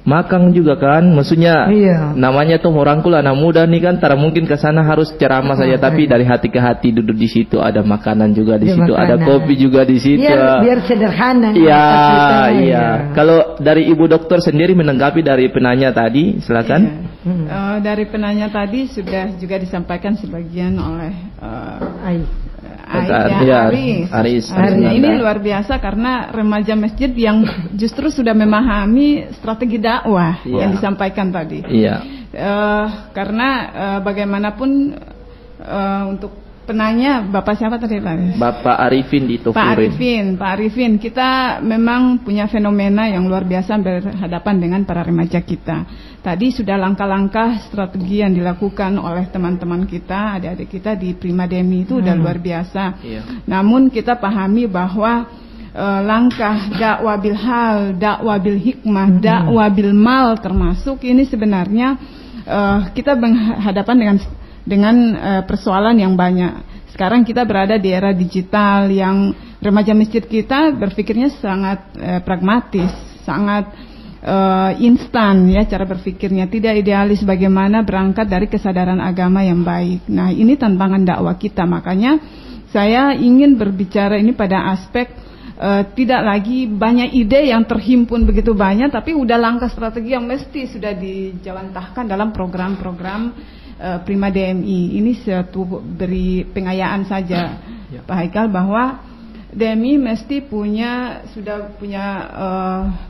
makan juga kan, maksudnya namanya tuh merangkul anak muda nih kan, tak mungkin ke sana harus ceramah saja, tapi dari hati ke hati duduk di situ, ada makanan juga di situ, ada kopi juga di situ. Biar sederhana. Kalau dari Ibu Dokter sendiri menanggapi dari penanya tadi, silakan. Dari penanya tadi sudah juga disampaikan sebagian oleh Aris. Ini luar biasa karena remaja masjid yang justru sudah memahami strategi dakwah yang disampaikan tadi. Karena bagaimanapun untuk penanya Bapak siapa tadi Pak? Bapak Arifin di Tofure. Pak Arifin, kita memang punya fenomena yang luar biasa berhadapan dengan para remaja kita. Tadi sudah langkah-langkah strategi yang dilakukan oleh teman-teman kita, adik-adik kita di Prima DMI itu udah luar biasa. Namun kita pahami bahwa langkah dakwah bil hal, dakwah bil hikmah, dakwah bil mal termasuk ini sebenarnya kita berhadapan dengan persoalan yang banyak. Sekarang kita berada di era digital yang remaja masjid kita berpikirnya sangat pragmatis, sangat instan ya cara berpikirnya, tidak idealis, bagaimana berangkat dari kesadaran agama yang baik. Nah, ini tantangan dakwah kita. Makanya saya ingin berbicara ini pada aspek tidak lagi banyak ide yang terhimpun begitu banyak, tapi udah langkah strategi yang mesti sudah dijawantahkan dalam program-program Prima DMI. Ini satu beri pengayaan saja Pak Haikal bahwa DMI mesti sudah punya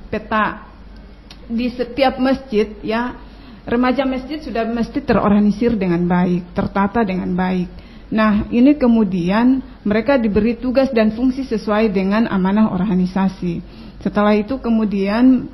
peta di setiap masjid ya. Remaja masjid sudah mesti terorganisir dengan baik, tertata dengan baik. Nah, ini kemudian mereka diberi tugas dan fungsi sesuai dengan amanah organisasi. Setelah itu kemudian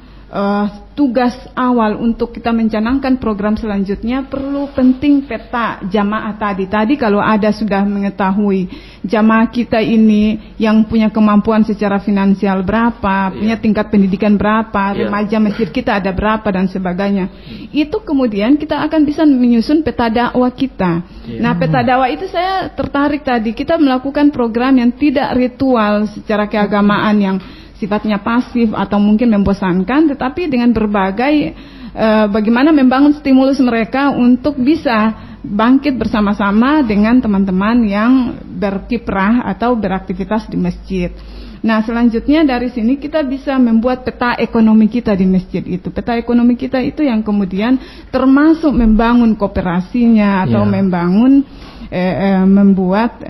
tugas awal untuk kita mencanangkan program selanjutnya perlu penting peta jamaah tadi. Tadi kalau ada sudah mengetahui jamaah kita ini yang punya kemampuan secara finansial berapa, punya tingkat pendidikan berapa, remaja masjid kita ada berapa dan sebagainya. Itu kemudian kita akan bisa menyusun peta dakwah kita. Nah, peta dakwah itu saya tertarik tadi kita melakukan program yang tidak ritual secara keagamaan yang sifatnya pasif atau mungkin membosankan, tetapi dengan berbagai bagaimana membangun stimulus mereka untuk bisa bangkit bersama-sama dengan teman-teman yang berkiprah atau beraktivitas di masjid. Nah, selanjutnya dari sini kita bisa membuat peta ekonomi kita di masjid itu. Peta ekonomi kita itu yang kemudian termasuk membangun kooperasinya atau membangun membuat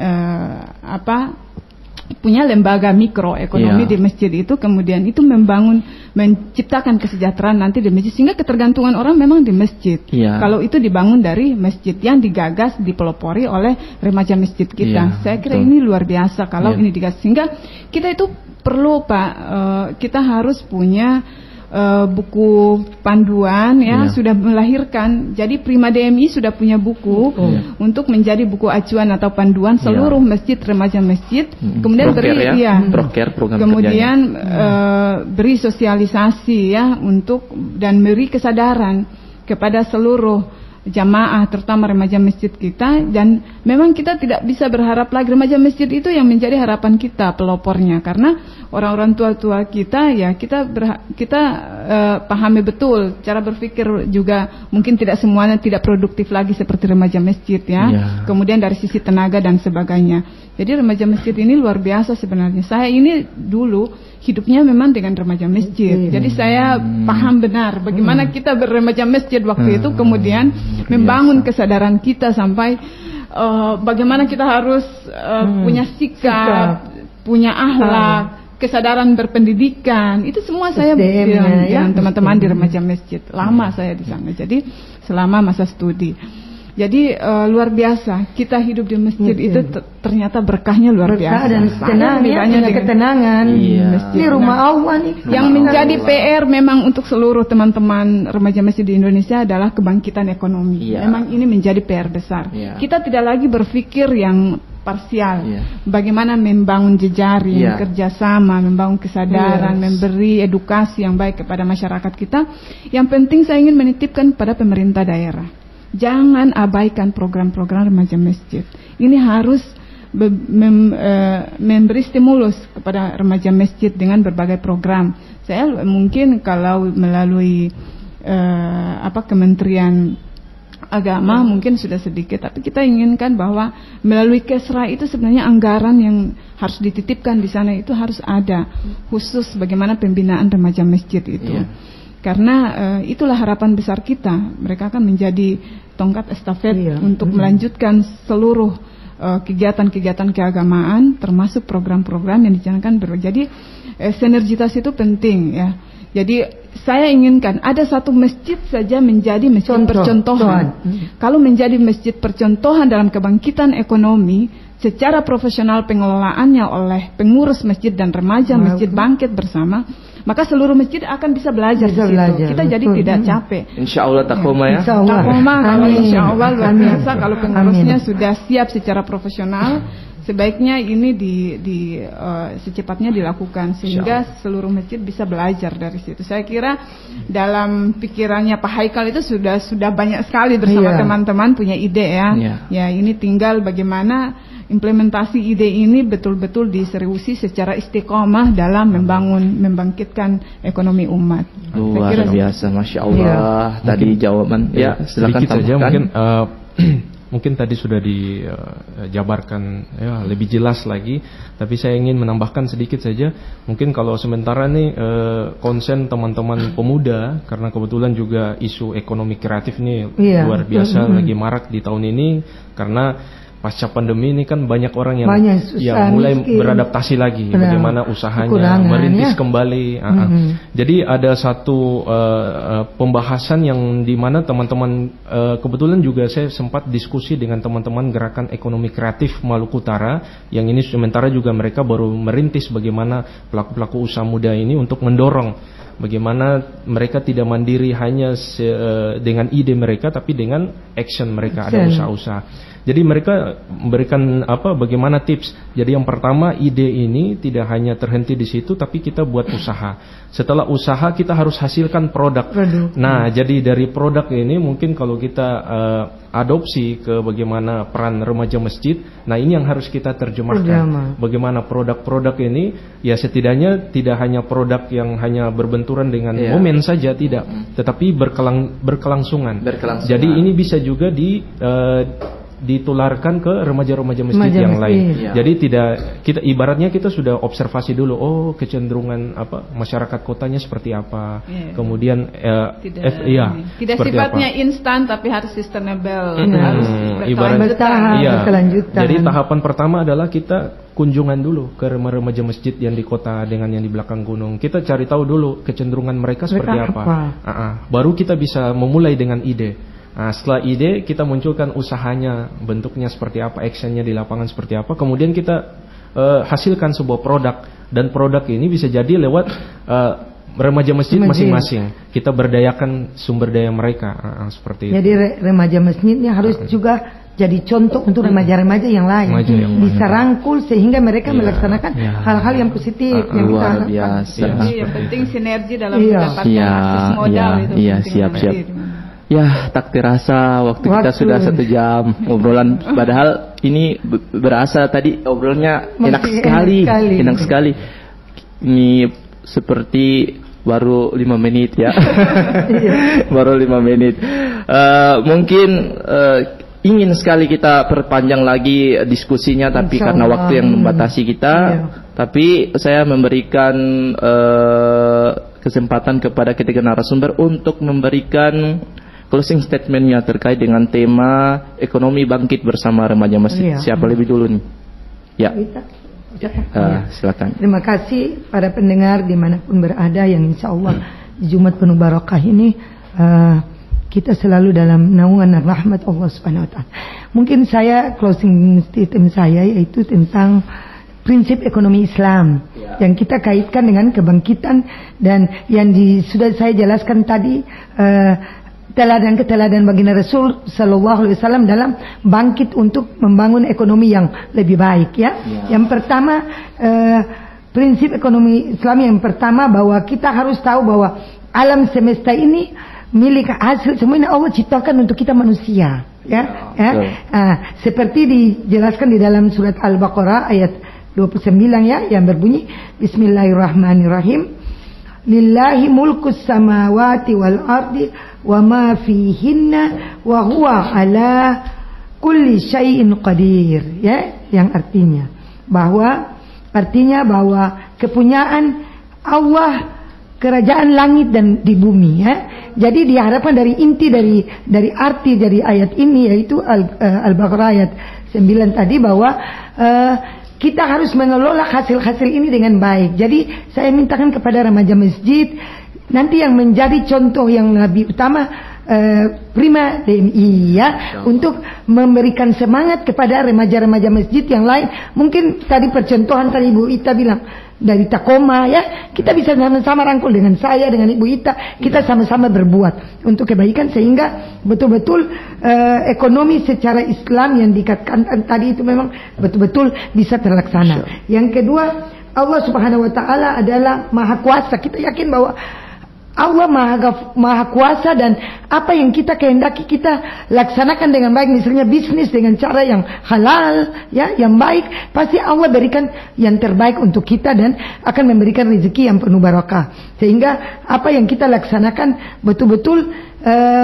punya lembaga mikroekonomi di masjid itu, kemudian itu menciptakan kesejahteraan nanti di masjid, sehingga ketergantungan orang memang di masjid. Kalau itu dibangun dari masjid yang digagas, dipelopori oleh remaja masjid kita. Saya kira ini luar biasa kalau ini digagas, sehingga kita itu perlu Pak, kita harus punya buku panduan sudah melahirkan. Jadi Prima DMI sudah punya buku untuk menjadi buku acuan atau panduan seluruh masjid, remaja masjid. Kemudian beri sosialisasi untuk dan beri kesadaran kepada seluruh jamaah terutama remaja masjid kita, dan memang kita tidak bisa berharap lagi remaja masjid itu yang menjadi harapan kita pelopornya, karena orang-orang tua-tua kita kita pahami betul cara berpikir juga mungkin tidak semuanya tidak produktif lagi seperti remaja masjid kemudian dari sisi tenaga dan sebagainya. Jadi remaja masjid ini luar biasa sebenarnya. Saya ini dulu hidupnya memang dengan remaja masjid. Jadi saya paham benar bagaimana kita berremaja masjid waktu itu, kemudian membangun kesadaran kita sampai bagaimana kita harus punya sikap, punya akhlak, kesadaran berpendidikan. Itu semua saya dengan teman-teman di remaja masjid. Lama saya di sana. Jadi selama masa studi. Jadi luar biasa kita hidup di masjid itu ternyata berkahnya luar biasa. Dan ketenangan. Ini rumah Allah nih. Yang menjadi PR memang untuk seluruh teman-teman remaja masjid di Indonesia adalah kebangkitan ekonomi. Memang ini menjadi PR besar. Kita tidak lagi berpikir yang parsial. Bagaimana membangun jejaring, kerjasama, membangun kesadaran, memberi edukasi yang baik kepada masyarakat kita. Yang penting saya ingin menitipkan pada pemerintah daerah. Jangan abaikan program-program remaja masjid. Ini harus memberi stimulus kepada remaja masjid dengan berbagai program. Saya mungkin kalau melalui Kementerian Agama mungkin sudah sedikit, tapi kita inginkan bahwa melalui Kesra itu sebenarnya anggaran yang harus dititipkan di sana itu harus ada khusus bagaimana pembinaan remaja masjid itu. Karena itulah harapan besar kita. Mereka akan menjadi tongkat estafet untuk melanjutkan seluruh kegiatan-kegiatan keagamaan, termasuk program-program yang dicanangkan. Jadi sinergitas itu penting ya. Jadi saya inginkan ada satu masjid saja menjadi masjid percontohan. Kalau menjadi masjid percontohan dalam kebangkitan ekonomi, secara profesional pengelolaannya oleh pengurus masjid dan remaja masjid bangkit bersama, maka seluruh masjid akan bisa belajar di situ. Kita jadi tidak capek. Insya Allah takoma ya. Takoma kalau insya Allah luar biasa. Kalau pengurusnya sudah siap secara profesional, sebaiknya ini secepatnya dilakukan sehingga seluruh masjid bisa belajar dari situ. Saya kira dalam pikirannya Pak Haikal itu sudah banyak sekali bersama teman-teman punya ide ya. Ya ini tinggal bagaimana implementasi ide ini betul-betul diseriusi secara istiqomah dalam membangkitkan ekonomi umat. Luar biasa, Masya Allah. Tadi jawaban. Silakan saja mungkin. Mungkin tadi sudah dijabarkan lebih jelas lagi, tapi saya ingin menambahkan sedikit saja. Mungkin kalau sementara nih konsen teman-teman pemuda, karena kebetulan juga isu ekonomi kreatif nih luar biasa lagi marak di tahun ini, karena pasca pandemi ini kan banyak orang yang mulai beradaptasi lagi bagaimana usahanya merintis kembali. Jadi ada satu pembahasan yang dimana teman-teman kebetulan juga saya sempat diskusi dengan teman-teman gerakan ekonomi kreatif Maluku Utara, yang ini sementara juga mereka baru merintis bagaimana pelaku-pelaku usaha muda ini untuk mendorong bagaimana mereka tidak mandiri hanya dengan ide mereka, tapi dengan action mereka, ada usaha-usaha. Jadi mereka memberikan bagaimana tips. Jadi yang pertama, ide ini tidak hanya terhenti di situ, tapi kita buat usaha. Setelah usaha kita harus hasilkan produk. Nah, jadi dari produk ini mungkin kalau kita adopsi ke bagaimana peran remaja masjid. Nah, ini yang harus kita terjemahkan. Bagaimana produk-produk ini ya setidaknya tidak hanya produk yang hanya berbenturan dengan momen saja, tidak, tetapi berkelangsungan. Jadi ini bisa juga ditularkan ke remaja-remaja masjid yang lain. Jadi kita ibaratnya kita sudah observasi dulu, kecenderungan masyarakat kotanya seperti apa. Kemudian tidak sifatnya instan tapi harus sustainable, harus berkelanjutan. Jadi tahapan pertama adalah kita kunjungan dulu ke remaja masjid yang di kota dengan yang di belakang gunung. Kita cari tahu dulu kecenderungan mereka seperti apa. Baru kita bisa memulai dengan ide. Nah, setelah ide kita munculkan usahanya, bentuknya seperti apa, actionnya di lapangan seperti apa. Kemudian kita hasilkan sebuah produk, dan produk ini bisa jadi lewat remaja masjid masing-masing. Kita berdayakan sumber daya mereka, seperti itu. Jadi remaja masjidnya harus juga jadi contoh untuk remaja-remaja yang lain, bisa rangkul sehingga mereka melaksanakan hal-hal yang positif yang kita harapkan. Jadi yang penting sinergi dalam mendapatkan akses modal itu. Siap. Ya, tak terasa waktu kita sudah 1 jam obrolan. Padahal ini berasa tadi obrolannya enak sekali. Ini seperti baru 5 menit ya. Baru 5 menit. Mungkin ingin sekali kita perpanjang lagi diskusinya, tapi karena waktu yang membatasi kita, tapi saya memberikan kesempatan kepada ketiga narasumber untuk memberikan closing statementnya terkait dengan tema ekonomi bangkit bersama remaja masjid. Siapa lebih dulu nih? Ya. Silakan. Terima kasih para pendengar dimanapun berada, yang insya Allah di Jumat penuh barokah ini kita selalu dalam naungan rahmat Allah Subhanahu Wa Taala. Mungkin saya closing statement saya yaitu tentang prinsip ekonomi Islam yang kita kaitkan dengan kebangkitan, dan yang sudah saya jelaskan tadi, teladan baginda Rasul Sallallahu Alaihi Wasallam dalam bangkit untuk membangun ekonomi yang lebih baik. Yang pertama, prinsip ekonomi Islam yang pertama, bahwa kita harus tahu bahwa alam semesta ini milik hasil semuanya Allah ciptakan untuk kita manusia. Seperti dijelaskan di dalam surat Al-Baqarah ayat 29 yang berbunyi Bismillahirrahmanirrahim. Lillahi mulkus samawati wal ardi wa ma fihinna wa huwa ala kulli syai'in qadir. Yang artinya bahwa kepunyaan Allah kerajaan langit dan di bumi. Jadi diharapkan dari inti dari arti dari ayat ini, yaitu Al-Baqarah ayat 9 tadi, bahwa kita harus mengelola hasil-hasil ini dengan baik. Jadi saya mintakan kepada remaja masjid nanti yang menjadi contoh yang lebih utama, prima DMI untuk memberikan semangat kepada remaja-remaja masjid yang lain. Mungkin tadi percontohan tadi Ibu Ita bilang dari Takoma, kita bisa sama-sama rangkul dengan saya, dengan Ibu Ita, kita sama-sama berbuat untuk kebaikan sehingga betul-betul ekonomi secara Islam yang dikatakan tadi itu memang betul-betul bisa terlaksana. Yang kedua, Allah Subhanahu Wa Taala adalah Maha Kuasa. Kita yakin bahwa Allah maha kuasa, dan apa yang kita kehendaki kita laksanakan dengan baik, misalnya bisnis dengan cara yang halal, yang baik, pasti Allah berikan yang terbaik untuk kita dan akan memberikan rezeki yang penuh barakah, sehingga apa yang kita laksanakan betul-betul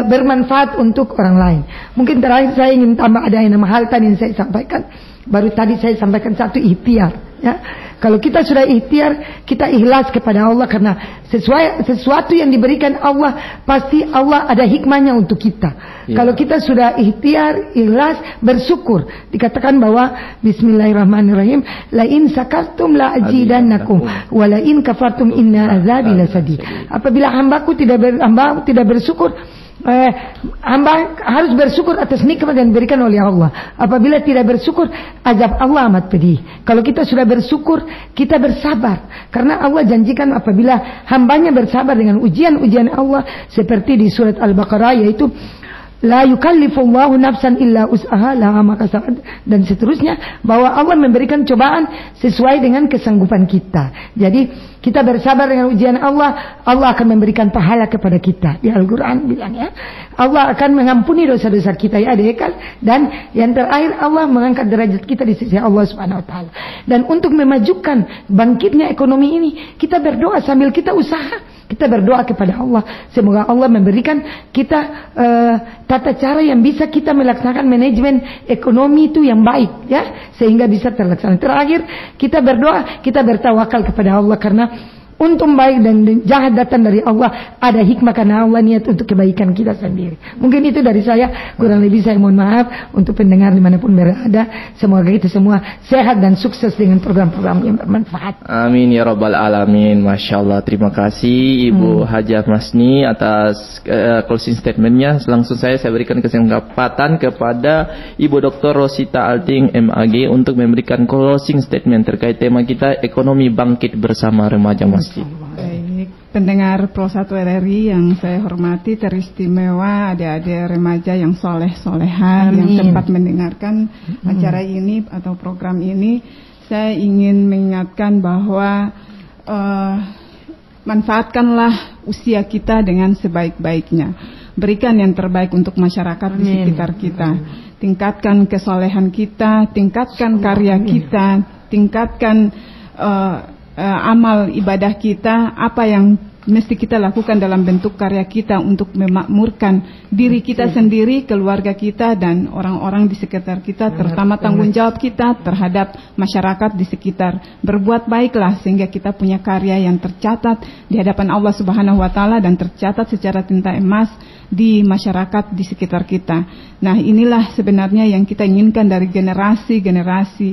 bermanfaat untuk orang lain. Mungkin terakhir saya ingin tambah, ada yang hal tadi yang saya sampaikan. Baru tadi saya sampaikan satu ikhtiar. Kalau kita sudah ikhtiar, kita ikhlas kepada Allah, karena sesuatu yang diberikan Allah pasti Allah ada hikmahnya untuk kita. Kalau kita sudah ikhtiar, ikhlas, bersyukur, dikatakan bahwa Bismillahirrahmanirrahim, la in sakartum la azidannakum wa la in kafartum inna azabi lasadid. Apabila hambaku tidak bersyukur, hamba harus bersyukur atas nikmat yang diberikan oleh Allah. Apabila tidak bersyukur, azab Allah amat pedih. Kalau kita sudah bersyukur, kita bersabar. Karena Allah janjikan apabila hambanya bersabar dengan ujian-ujian Allah, seperti di surat Al-Baqarah, yaitu la yukallifullahu nafsan illa us'aha laha ma kasabat, dan seterusnya, bahwa Allah memberikan cobaan sesuai dengan kesanggupan kita. Jadi kita bersabar dengan ujian Allah, Allah akan memberikan pahala kepada kita. Di Al-Quran bilang ya, Allah akan mengampuni dosa-dosa kita ya adik kan. Dan yang terakhir, Allah mengangkat derajat kita di sisi Allah Subhanahu Wa Taala. Dan untuk memajukan bangkitnya ekonomi ini, kita berdoa sambil kita usaha. Kita berdoa kepada Allah, semoga Allah memberikan kita tata cara yang bisa kita melaksanakan manajemen ekonomi itu yang baik ya, sehingga bisa terlaksana. Terakhir, kita berdoa, kita bertawakal kepada Allah, karena untung baik dan jahat datang dari Allah. Ada hikmah karena Allah niat untuk kebaikan kita sendiri. Mungkin itu dari saya, kurang lebih saya mohon maaf. Untuk pendengar dimanapun berada, semoga kita semua sehat dan sukses dengan program-program yang bermanfaat. Amin ya rabbal alamin. Masya Allah, terima kasih Ibu Hajah Masni atas closing statementnya. Langsung saya berikan kesempatan kepada Ibu Dr. Rosita Alting MAG untuk memberikan closing statement terkait tema kita, ekonomi bangkit bersama remaja masjid. Baik, pendengar Pro 1 RRI yang saya hormati, teristimewa adik-adik remaja yang soleh-soleha yang sempat mendengarkan acara ini atau program ini. Saya ingin mengingatkan bahwa manfaatkanlah usia kita dengan sebaik-baiknya. Berikan yang terbaik untuk masyarakat di sekitar kita. Tingkatkan kesolehan kita, tingkatkan karya kita, tingkatkan amal ibadah kita, apa yang mesti kita lakukan dalam bentuk karya kita untuk memakmurkan diri kita sendiri, keluarga kita, dan orang-orang di sekitar kita, terutama tanggung jawab kita terhadap masyarakat di sekitar. Berbuat baiklah sehingga kita punya karya yang tercatat di hadapan Allah Subhanahu Wa Taala dan tercatat secara tinta emas di masyarakat di sekitar kita. Nah, inilah sebenarnya yang kita inginkan dari generasi-generasi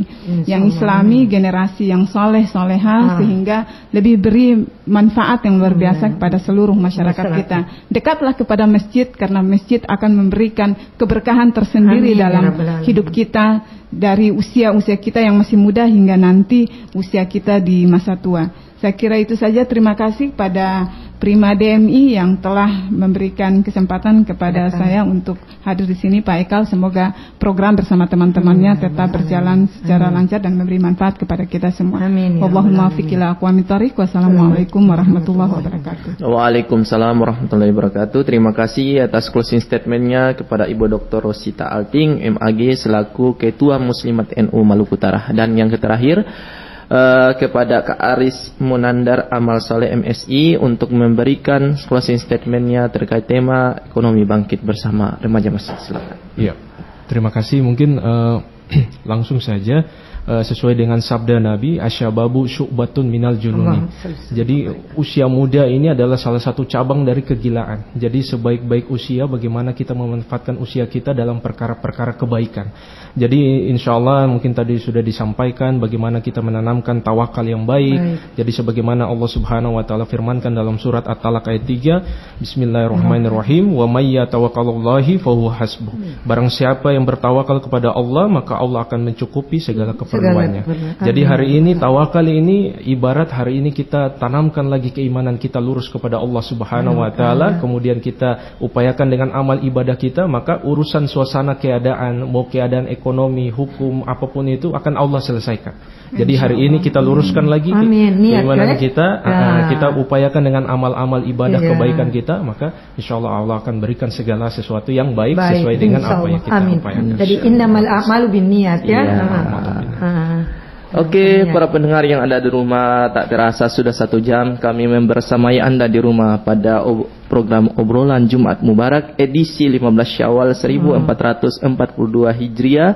yang Islami, generasi yang soleh-soleha, sehingga lebih beri manfaat yang luar biasa kepada seluruh masyarakat kita. Dekatlah kepada masjid, karena masjid akan memberikan keberkahan tersendiri dalam hidup kita, dari usia-usia kita yang masih muda hingga nanti usia kita di masa tua. Saya kira itu saja. Terima kasih pada Prima DMI yang telah memberikan kesempatan kepada saya untuk hadir di sini, Pak Ekal. Semoga program bersama teman-temannya tetap berjalan secara lancar dan memberi manfaat kepada kita semua. Wallahumma fiqh ila aqwamit thariq. Wassalamualaikum warahmatullahi wabarakatuh. Waalaikumsalam warahmatullahi wabarakatuh. Terima kasih atas closing statementnya kepada Ibu Dr. Rosita Alting MAG selaku Ketua Muslimat NU Maluku Utara. Dan yang terakhir, kepada Kak Aris Munandar Amal Saleh MSI untuk memberikan closing statementnya terkait tema ekonomi bangkit bersama remaja masjid. Silakan. Iya, terima kasih. Mungkin langsung saja sesuai dengan sabda Nabi, asyababu syu'batun minal jununi. Jadi usia muda ini adalah salah satu cabang dari kegilaan. Jadi sebaik-baik usia, bagaimana kita memanfaatkan usia kita dalam perkara-perkara kebaikan. Jadi insya Allah mungkin tadi sudah disampaikan bagaimana kita menanamkan tawakal yang baik. Jadi sebagaimana Allah Subhanahu Wa Taala firmankan dalam surat At-Talaq ayat 3, Bismillahirrahmanirrahim, wa may yatawakkalallahi fahuwa hasbuh. Barang siapa yang bertawakal kepada Allah, maka Allah akan mencukupi segala keperluannya. Jadi hari ini tawakal ini ibarat hari ini kita tanamkan lagi keimanan kita lurus kepada Allah Subhanahu Wa Taala, kemudian kita upayakan dengan amal ibadah kita, maka urusan suasana keadaan, mau keadaan ekonomi, hukum, apapun itu akan Allah selesaikan. Jadi hari ini kita luruskan lagi keimanan kita, kita upayakan dengan amal-amal ibadah kebaikan kita, maka insya Allah Allah akan berikan segala sesuatu yang baik sesuai dengan apa yang kita upayakan. Jadi innamal a'malu binniyat ya. Oke, para pendengar yang ada di rumah, tak terasa sudah 1 jam kami membersamai Anda di rumah pada program obrolan Jumat Mubarak edisi 15 Syawal 1442 Hijriah,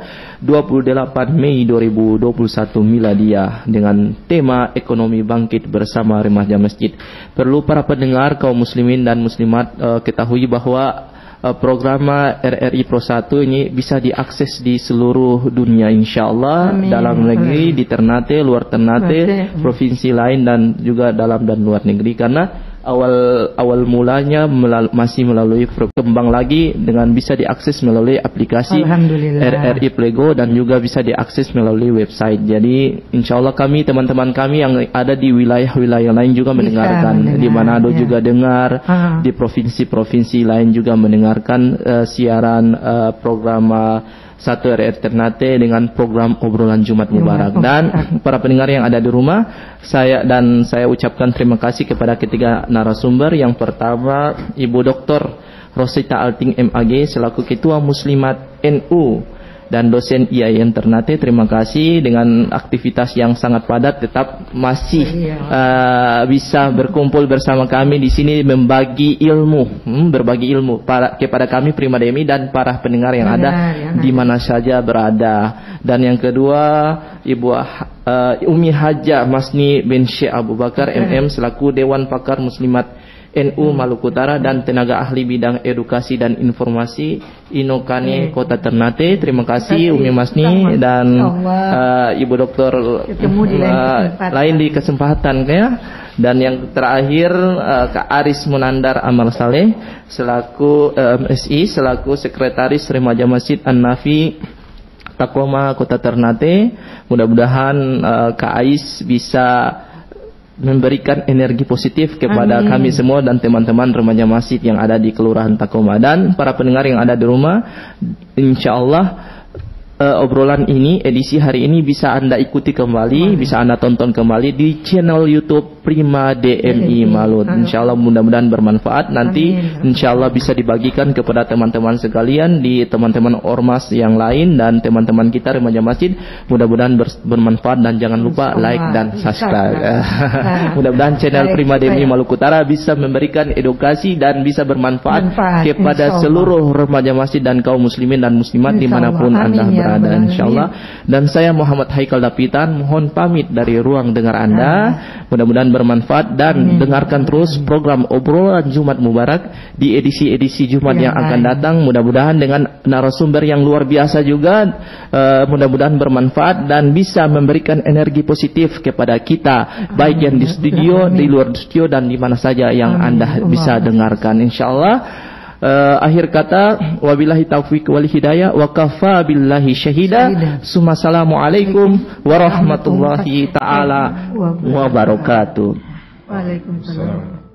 28 Mei 2021 Miladiah, dengan tema ekonomi bangkit bersama remaja masjid. Perlu para pendengar kaum muslimin dan muslimat ketahui bahwa program RRI Pro 1 ini bisa diakses di seluruh dunia insyaallah, dalam negeri, di Ternate, luar Ternate, provinsi lain, dan juga dalam dan luar negeri, karena awal mulanya masih melalui berkembang lagi dengan bisa diakses melalui aplikasi RRI Plego dan juga bisa diakses melalui website. Jadi insya Allah kami, teman-teman kami yang ada di wilayah-wilayah lain juga mendengarkan, di Manado juga dengar, di provinsi-provinsi lain juga mendengarkan siaran program Satu RRI Ternate dengan program obrolan Jumat Mubarak. Dan para pendengar yang ada di rumah, saya ucapkan terima kasih kepada ketiga narasumber. Yang pertama Ibu Dr. Rosita Alting MAG selaku Ketua Muslimat NU dan dosen IAIN Ternate. Terima kasih, dengan aktivitas yang sangat padat tetap masih bisa berkumpul bersama kami di sini berbagi ilmu kepada kami Prima Demi dan para pendengar yang ada di mana saja berada. Dan yang kedua Ibu Umi Haja Masni bin Syekh Abu Bakar MM selaku Dewan Pakar Muslimat NU Maluku Utara dan tenaga ahli bidang edukasi dan informasi Inokane Kota Ternate. Terima kasih Umi Masni dan Ibu Dokter lain di kesempatan ya. Dan yang terakhir Kak Aris Munandar Amal Saleh selaku MSI selaku Sekretaris Remaja Masjid An-Nafi Takoma Kota Ternate. Mudah-mudahan Kak Ais bisa memberikan energi positif kepada kami semua dan teman-teman remaja masjid yang ada di Kelurahan Takoma. Dan para pendengar yang ada di rumah, insya Allah obrolan ini, edisi hari ini bisa Anda ikuti kembali, bisa Anda tonton kembali di channel YouTube Prima DMI Malut. Insya Allah mudah-mudahan bermanfaat. Nanti insya Allah bisa dibagikan kepada teman-teman sekalian di teman-teman ormas yang lain dan teman-teman kita remaja masjid. Mudah-mudahan bermanfaat dan jangan lupa like dan subscribe. Mudah-mudahan channel Prima DMI Maluku Utara bisa memberikan edukasi dan bisa bermanfaat kepada seluruh remaja masjid dan kaum muslimin dan muslimat dimanapun Anda berada, insyaallah. Dan saya Muhammad Haikal Dapitan mohon pamit dari ruang dengar Anda. Mudah-mudahan bermanfaat dan dengarkan terus program obrolan Jumat Mubarak di edisi-edisi Jumat yang akan datang. Mudah-mudahan dengan narasumber yang luar biasa juga, mudah-mudahan bermanfaat dan bisa memberikan energi positif kepada kita, baik yang di studio, di luar studio dan di mana saja yang Anda bisa dengarkan, insyaallah. Akhir kata, wabillahi taufiq wal hidayah wa kafa billahi syahida. Assalamualaikum warahmatullahi taala wabarakatuh. Waalaikumsalam.